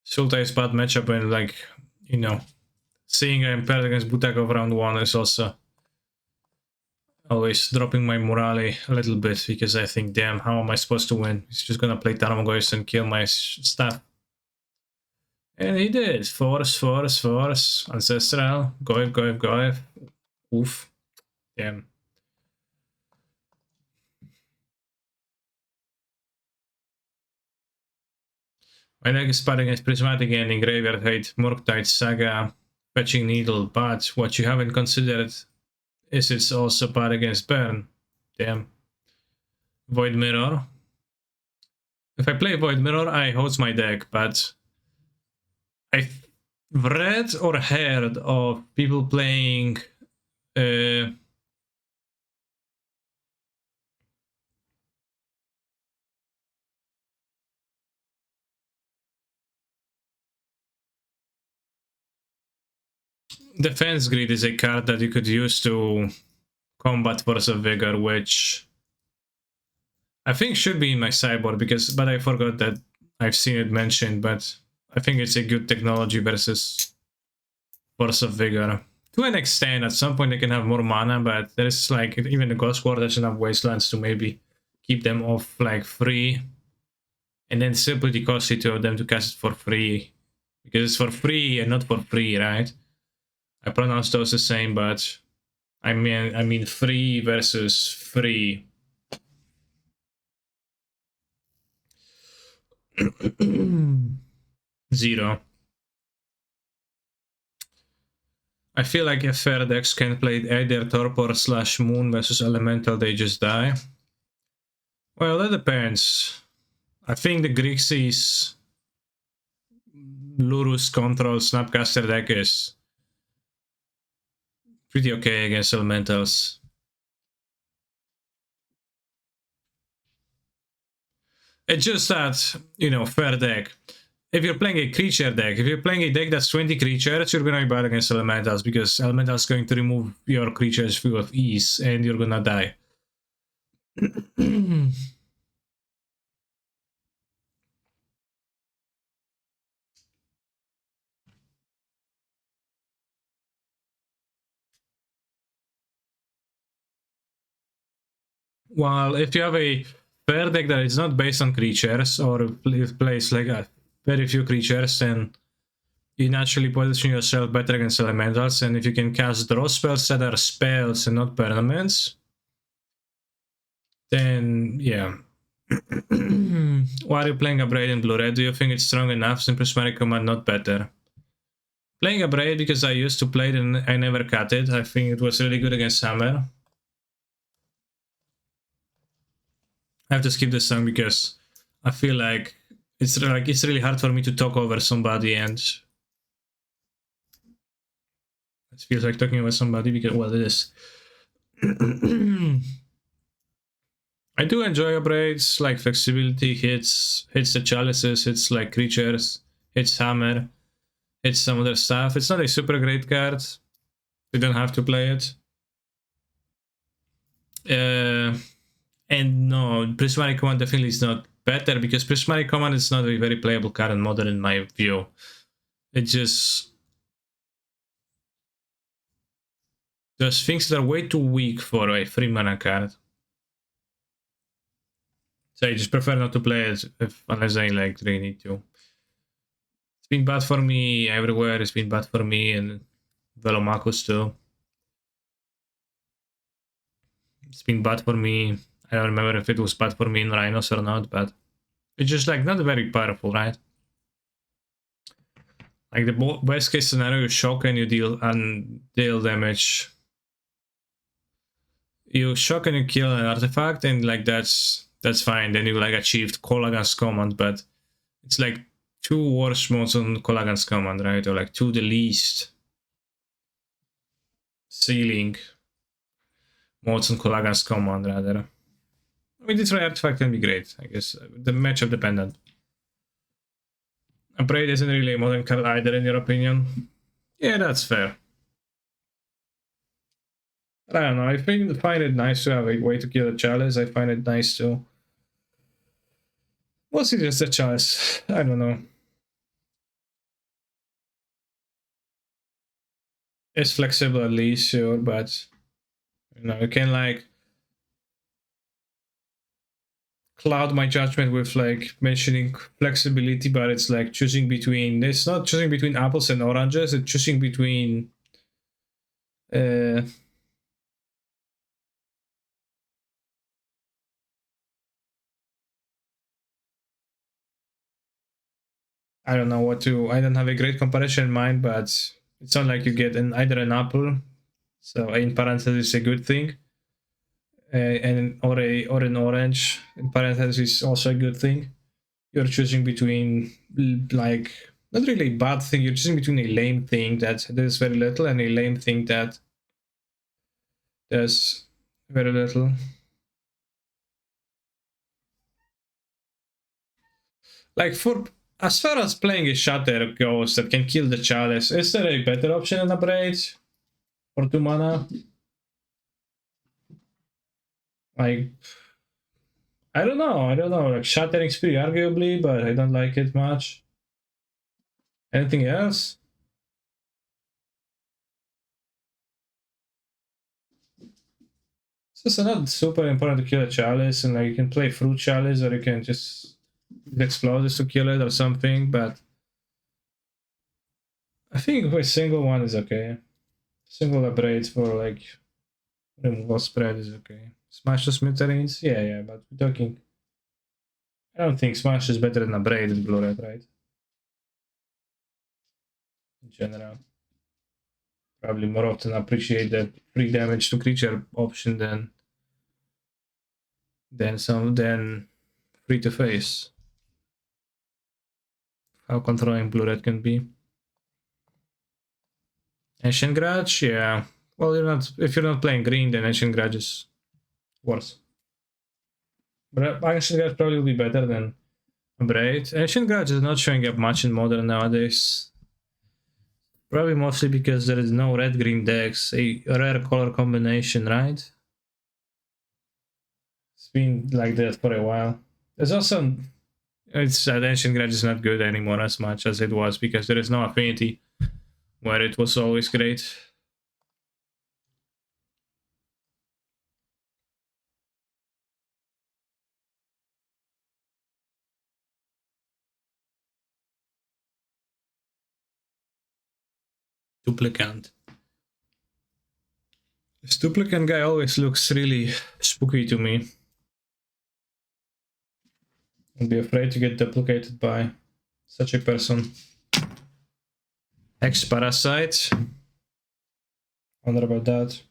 Sultai is bad matchup and like, you know, seeing I'm paired against Butakov round 1 is also always dropping my morale a little bit because I think, damn, how am I supposed to win? He's just gonna play Tarmogoyf and kill my staff. And he did. Force. Ancestral. Goev. Oof. Damn. My deck is spotting as Prismatic Ending, Graveyard Hate, Murktide, Saga, Fetching Needle, but what you haven't considered is it's also bad against Burn. Damn. Void Mirror. If I play Void Mirror, I host my deck, but I've read or heard of people playing Defense Grid is a card that you could use to combat Force of Vigor, which I think should be in my sideboard but I forgot that I've seen it mentioned, but I think it's a good technology versus Force of Vigor. To an extent, at some point they can have more mana, but there's like, even the Ghost War doesn't have Wastelands to maybe keep them off like free. And then simply the cost to them to cast it for free because it's for free and not for free, right? I pronounce those the same, but I mean free versus free. Zero. I feel like if fair decks can play either Torpor / Moon versus Elemental, they just die. Well, that depends. I think the Grixis Lurus Control Snapcaster deck is pretty okay against Elementals. It's just that, you know, fair deck. If you're playing a creature deck, if you're playing a deck that's 20 creatures, you're gonna be bad against Elementals because Elementals is going to remove your creatures with ease and you're gonna die. Well, if you have a fair deck that is not based on creatures or plays like very few creatures, then you naturally position yourself better against Elementals, and if you can cast draw spells that are spells and not permanents, then yeah. Why are you playing Abrade in blue-red? Do you think it's strong enough? Since Prismatic Command not better? Playing Abrade because I used to play it and I never cut it. I think it was really good against Hammer. I have to skip this song because I feel like it's really hard for me to talk over somebody, and it feels like talking over somebody because, well, it is. I do enjoy Abrades, like flexibility, hits the chalices, hits like creatures, hits Hammer, hits some other stuff. It's not a super great card. You don't have to play it. And no, Prismatic Command definitely is not better because Prismatic Command is not a very playable card in Modern in my view. It just does things that are way too weak for a 3-mana card. So I just prefer not to play it unless I like really need to. It's been bad for me everywhere. It's been bad for me in Velomachus too. It's been bad for me. I don't remember if it was bad for me in Rhinos or not, but it's just like not very powerful, right? Like the best case scenario, you shock and you deal damage. You shock and you kill an artifact, and like that's fine. Then you like achieved Kolaghan's command, but it's like 2 worse modes on Kolaghan's command, right? Or like 2 the least ceiling modes on Kolaghan's command, rather. I mean, this artifact can be great, I guess. The matchup dependent. Abrade isn't really a modern card either, in your opinion? Yeah, that's fair. I don't know, I find it nice to have a way to kill a chalice. I find it nice to... Mostly just a chalice. I don't know. It's flexible at least, sure, but... You know, you can like... cloud my judgment with like mentioning flexibility, but it's like choosing between... It's not choosing between apples and oranges, it's choosing between... I don't know what to... I don't have a great comparison in mind, but it's not like you get either an apple, so in parentheses a good thing, and or an orange in parentheses is also a good thing. You're choosing between like not really a bad thing. You're choosing between a lame thing that does very little and a lame thing that does very little. Like for as far as playing a Shatter goes that can kill the chalice, is there a better option than Abrade for 2 mana? Like, I don't know. Like Shattering's pretty arguably, but I don't like it much. Anything else? It's just not super important to kill a chalice, and like you can play fruit chalice, or you can just use explosives to kill it or something, but I think a single one is okay. Single abrades for like removal spread is okay. Smash the smithereens? Yeah, but we're talking. I don't think Smash is better than abrade in Blue Red, right? In general. Probably more often appreciate the free damage to creature option than free to face. How controlling Blue Red can be. Ancient Grudge, yeah. Well, if you're not playing green, then Ancient Grudge is worse. But Ancient Grudge probably will be better than Abrade. Ancient Grudge is not showing up much in Modern nowadays. Probably mostly because there is no red-green decks, a rare color combination, right? It's been like that for a while. There's also it's Ancient Grudge is not good anymore as much as it was because there is no affinity where it was always great. Duplicant. This duplicant guy always looks really spooky to me. I'd be afraid to get duplicated by such a person. X-Parasite. Wonder about that.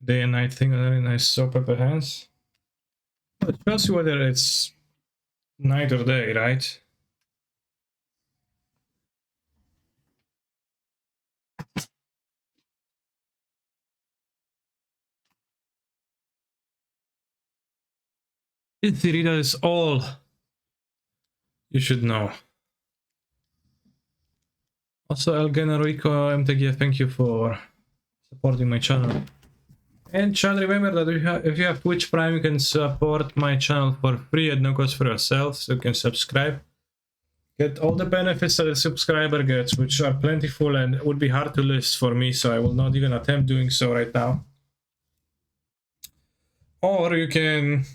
Day and night thing, very nice soap up the hands. It tells you whether it's night or day, right? In theory, that is all you should know. Also, Elgen Enrico MTG, thank you for supporting my channel. And chat, remember that if you have Twitch Prime, you can support my channel for free at no cost for yourself, so you can subscribe. Get all the benefits that a subscriber gets, which are plentiful and would be hard to list for me, so I will not even attempt doing so right now. Or you can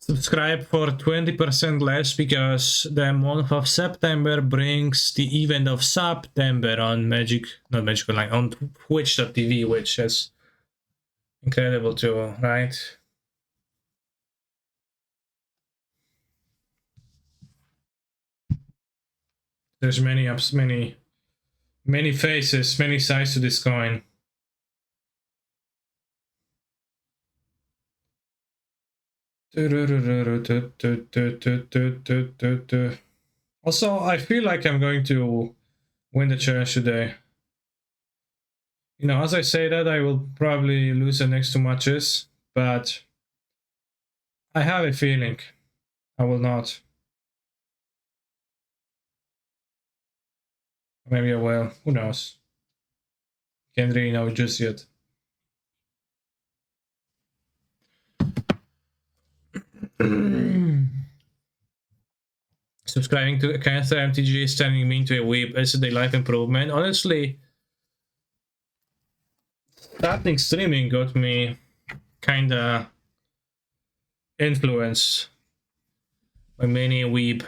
subscribe for 20% less because the month of September brings the event of September on on Twitch.tv, which is incredible too, right? There's many ups, many faces, many sides to this coin. Also, I feel like I'm going to win the challenge today. You know, as I say that, I will probably lose the next two matches, but I have a feeling I will not. Maybe I will. Who knows? Can't really know just yet. Subscribing to Cancer MTG is turning me into a weeb. Is it a life improvement? Honestly, starting streaming got me kinda influenced by many a weeb.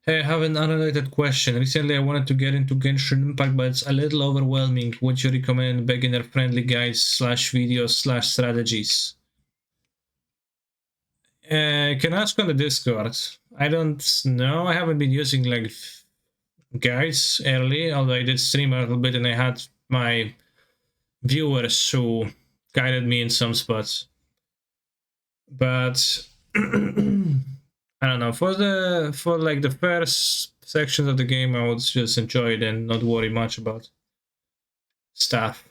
Hey, I have an unrelated question. Recently, I wanted to get into Genshin Impact, but it's a little overwhelming. Would you recommend beginner-friendly guides / videos / strategies? You can ask on the Discord. I don't know. I haven't been using like guides early, although I did stream a little bit and I had my viewers who guided me in some spots. But I don't know. For like the first sections of the game, I would just enjoy it and not worry much about stuff.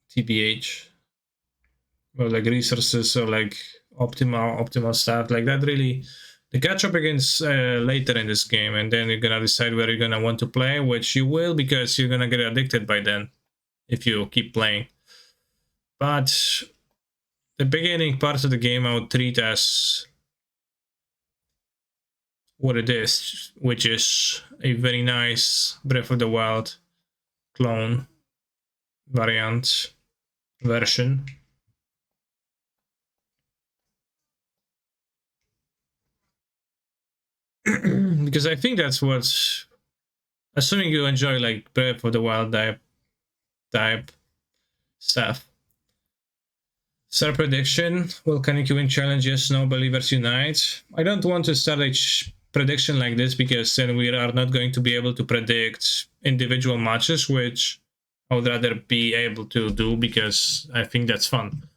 TBH. Or like resources or like optimal stuff. Like that really the catch up begins later in this game, and then you're gonna decide where you're gonna want to play, which you will because you're gonna get addicted by then if you keep playing. But the beginning parts of the game I would treat as what it is, which is a very nice Breath of the Wild clone variant version. Because I think that's what's, assuming you enjoy like Breath of the Wild type stuff. Star prediction. Will Kaneki win challenge? Yes, no. Believers unite. I don't want to start a prediction like this because then we are not going to be able to predict individual matches, which I would rather be able to do because I think that's fun.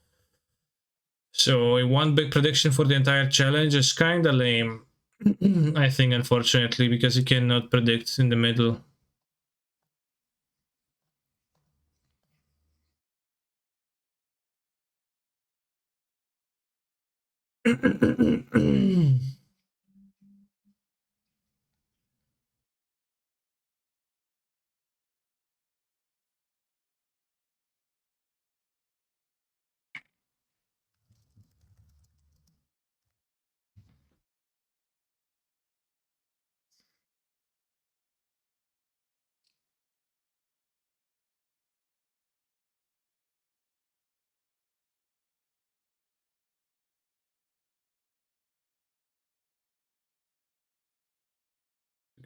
So a one big prediction for the entire challenge is kind of lame, I think, unfortunately, because you cannot predict in the middle.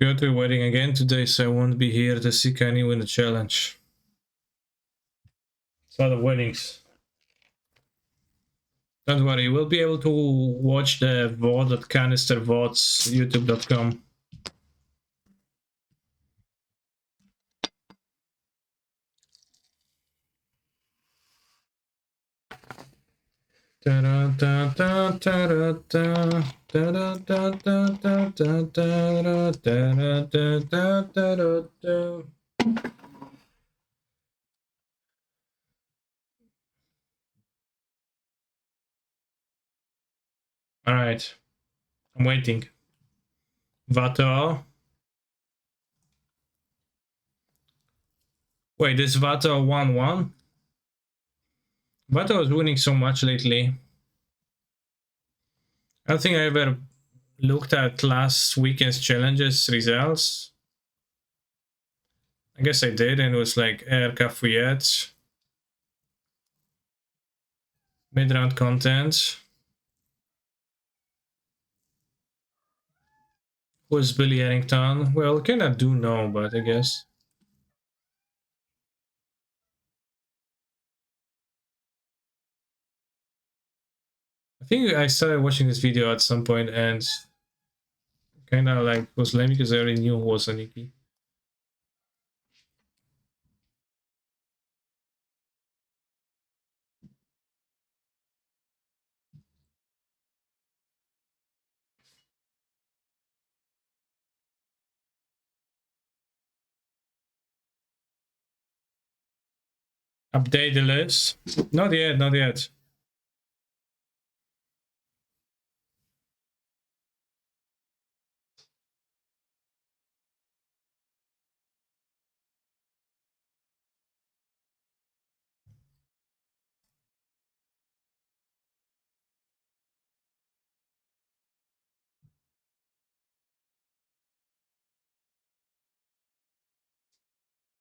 Go to a wedding again today, so I won't be here to see Kanye win the challenge. It's a lot of weddings. Don't worry, we'll be able to watch the VOD at canistervods, youtube.com. All right, I'm waiting. Vato. Wait, this Vato 1-1? Vato is winning so much lately. I don't think I ever looked at last weekend's challenges results. I guess I did, and it was like Air Cafuyet, mid-round content. Who's Billy Harrington? Well, kinda do know, but I guess. I think I started watching this video at some point and kinda like was lame because I already knew who was Aniki. Update the list? Not yet, not yet.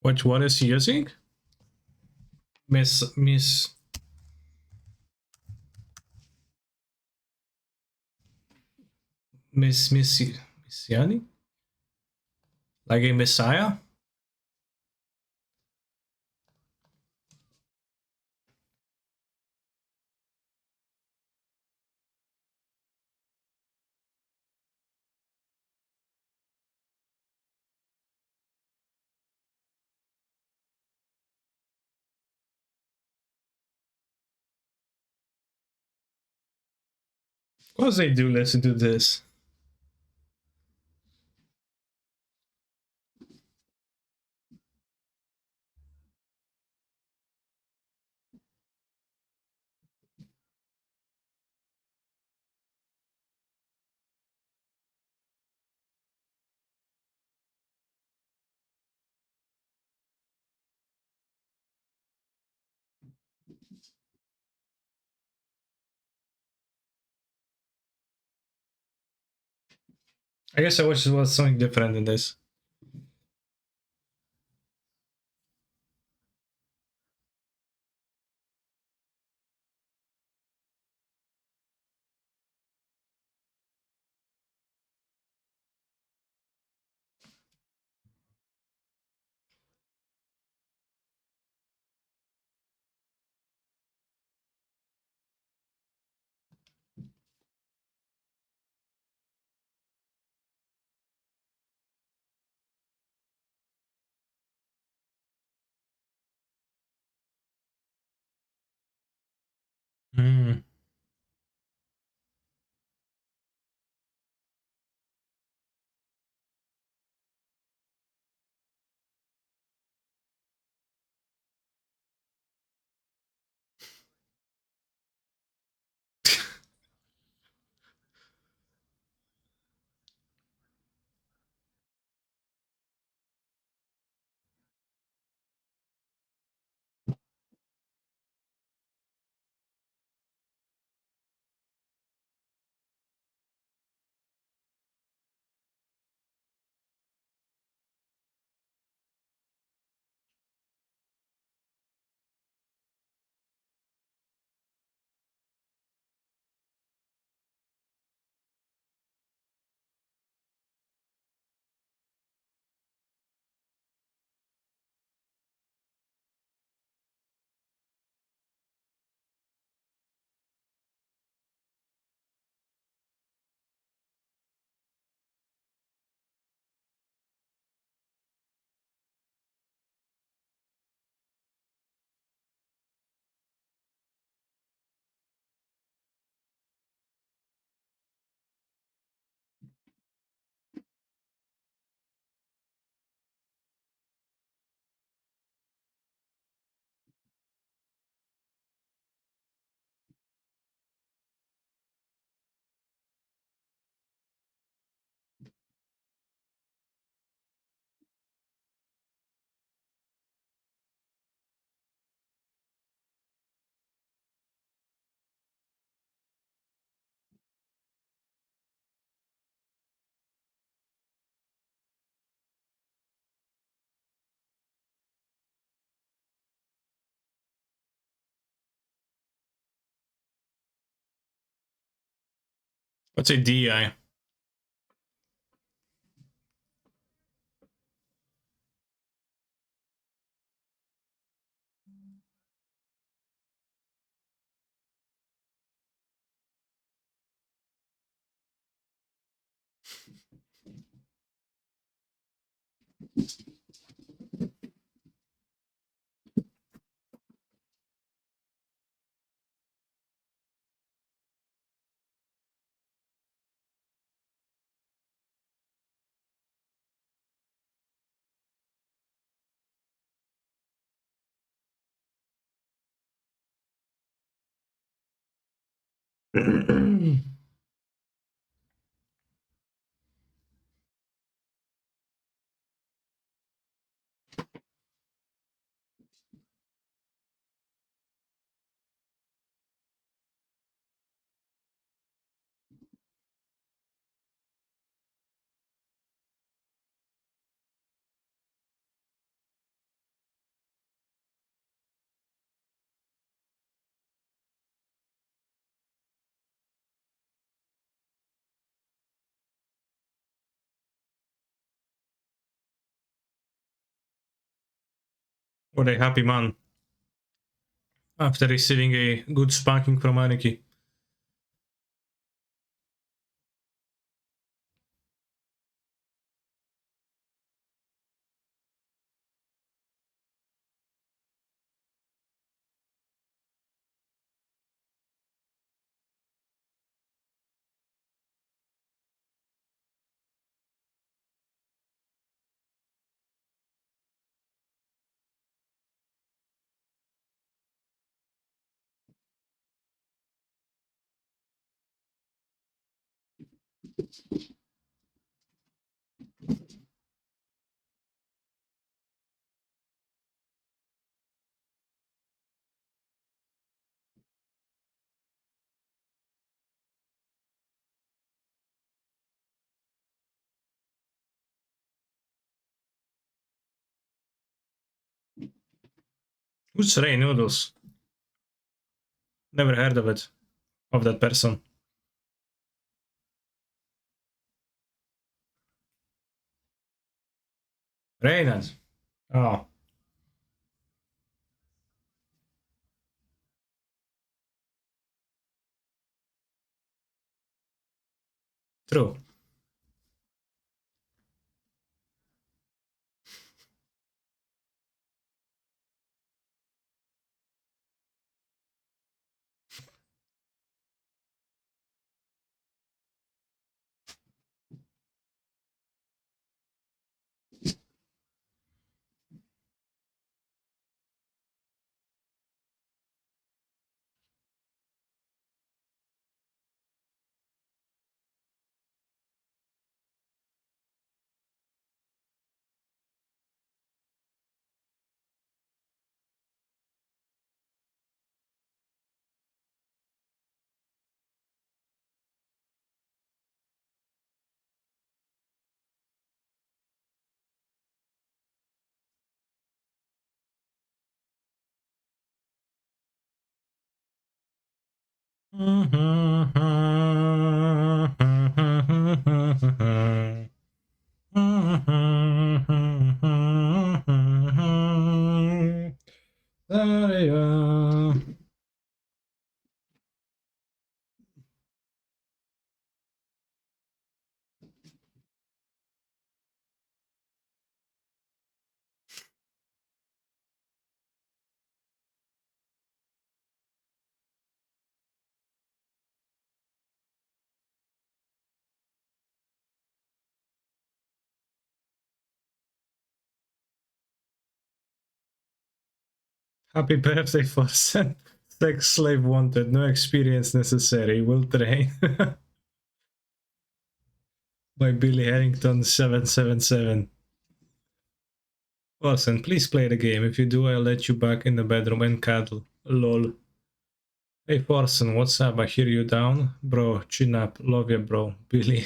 Which one is he using? Miss Messiani? Like a messiah? Of course they do listen to this. I guess I wish it was something different than this. Hmm. What's a DI? What a happy man. After receiving a good spanking from Aniki. Who's Ray Noodles? Never heard of it. Of that person. Reynard. Oh. True. Happy birthday for sex slave wanted. No experience necessary. Will train. By Billy Harrington 777. Orson, please play the game. If you do, I'll let you back in the bedroom and cuddle. Lol. Hey Forson, what's up? I hear you down. Bro, chin up. Love ya, bro. Billy.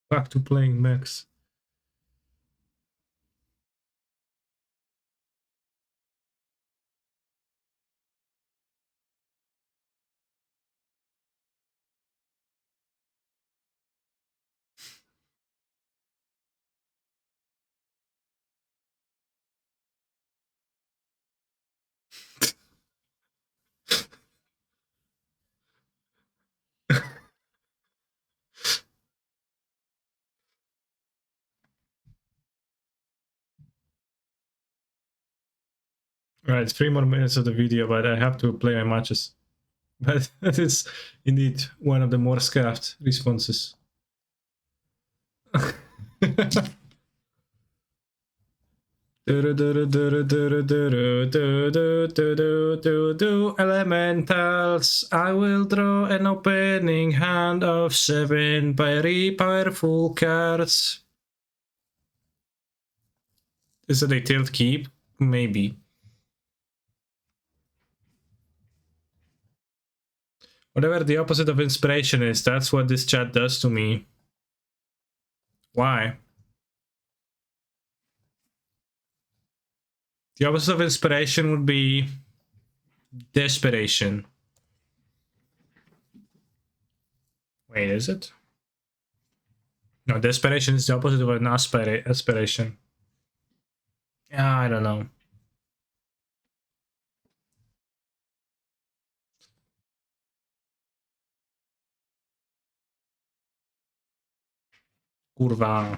Back to playing Max. Right, 3 more minutes of the video, but I have to play my matches. But that is indeed one of the more scuffed responses. Elementals, I will draw an opening hand of 7 very powerful cards. Is it a tilt keep? Maybe. Whatever the opposite of inspiration is, that's what this chat does to me. Why? The opposite of inspiration would be desperation. Wait, is it? No, desperation is the opposite of an aspiration. Yeah, I don't know. Kurwa.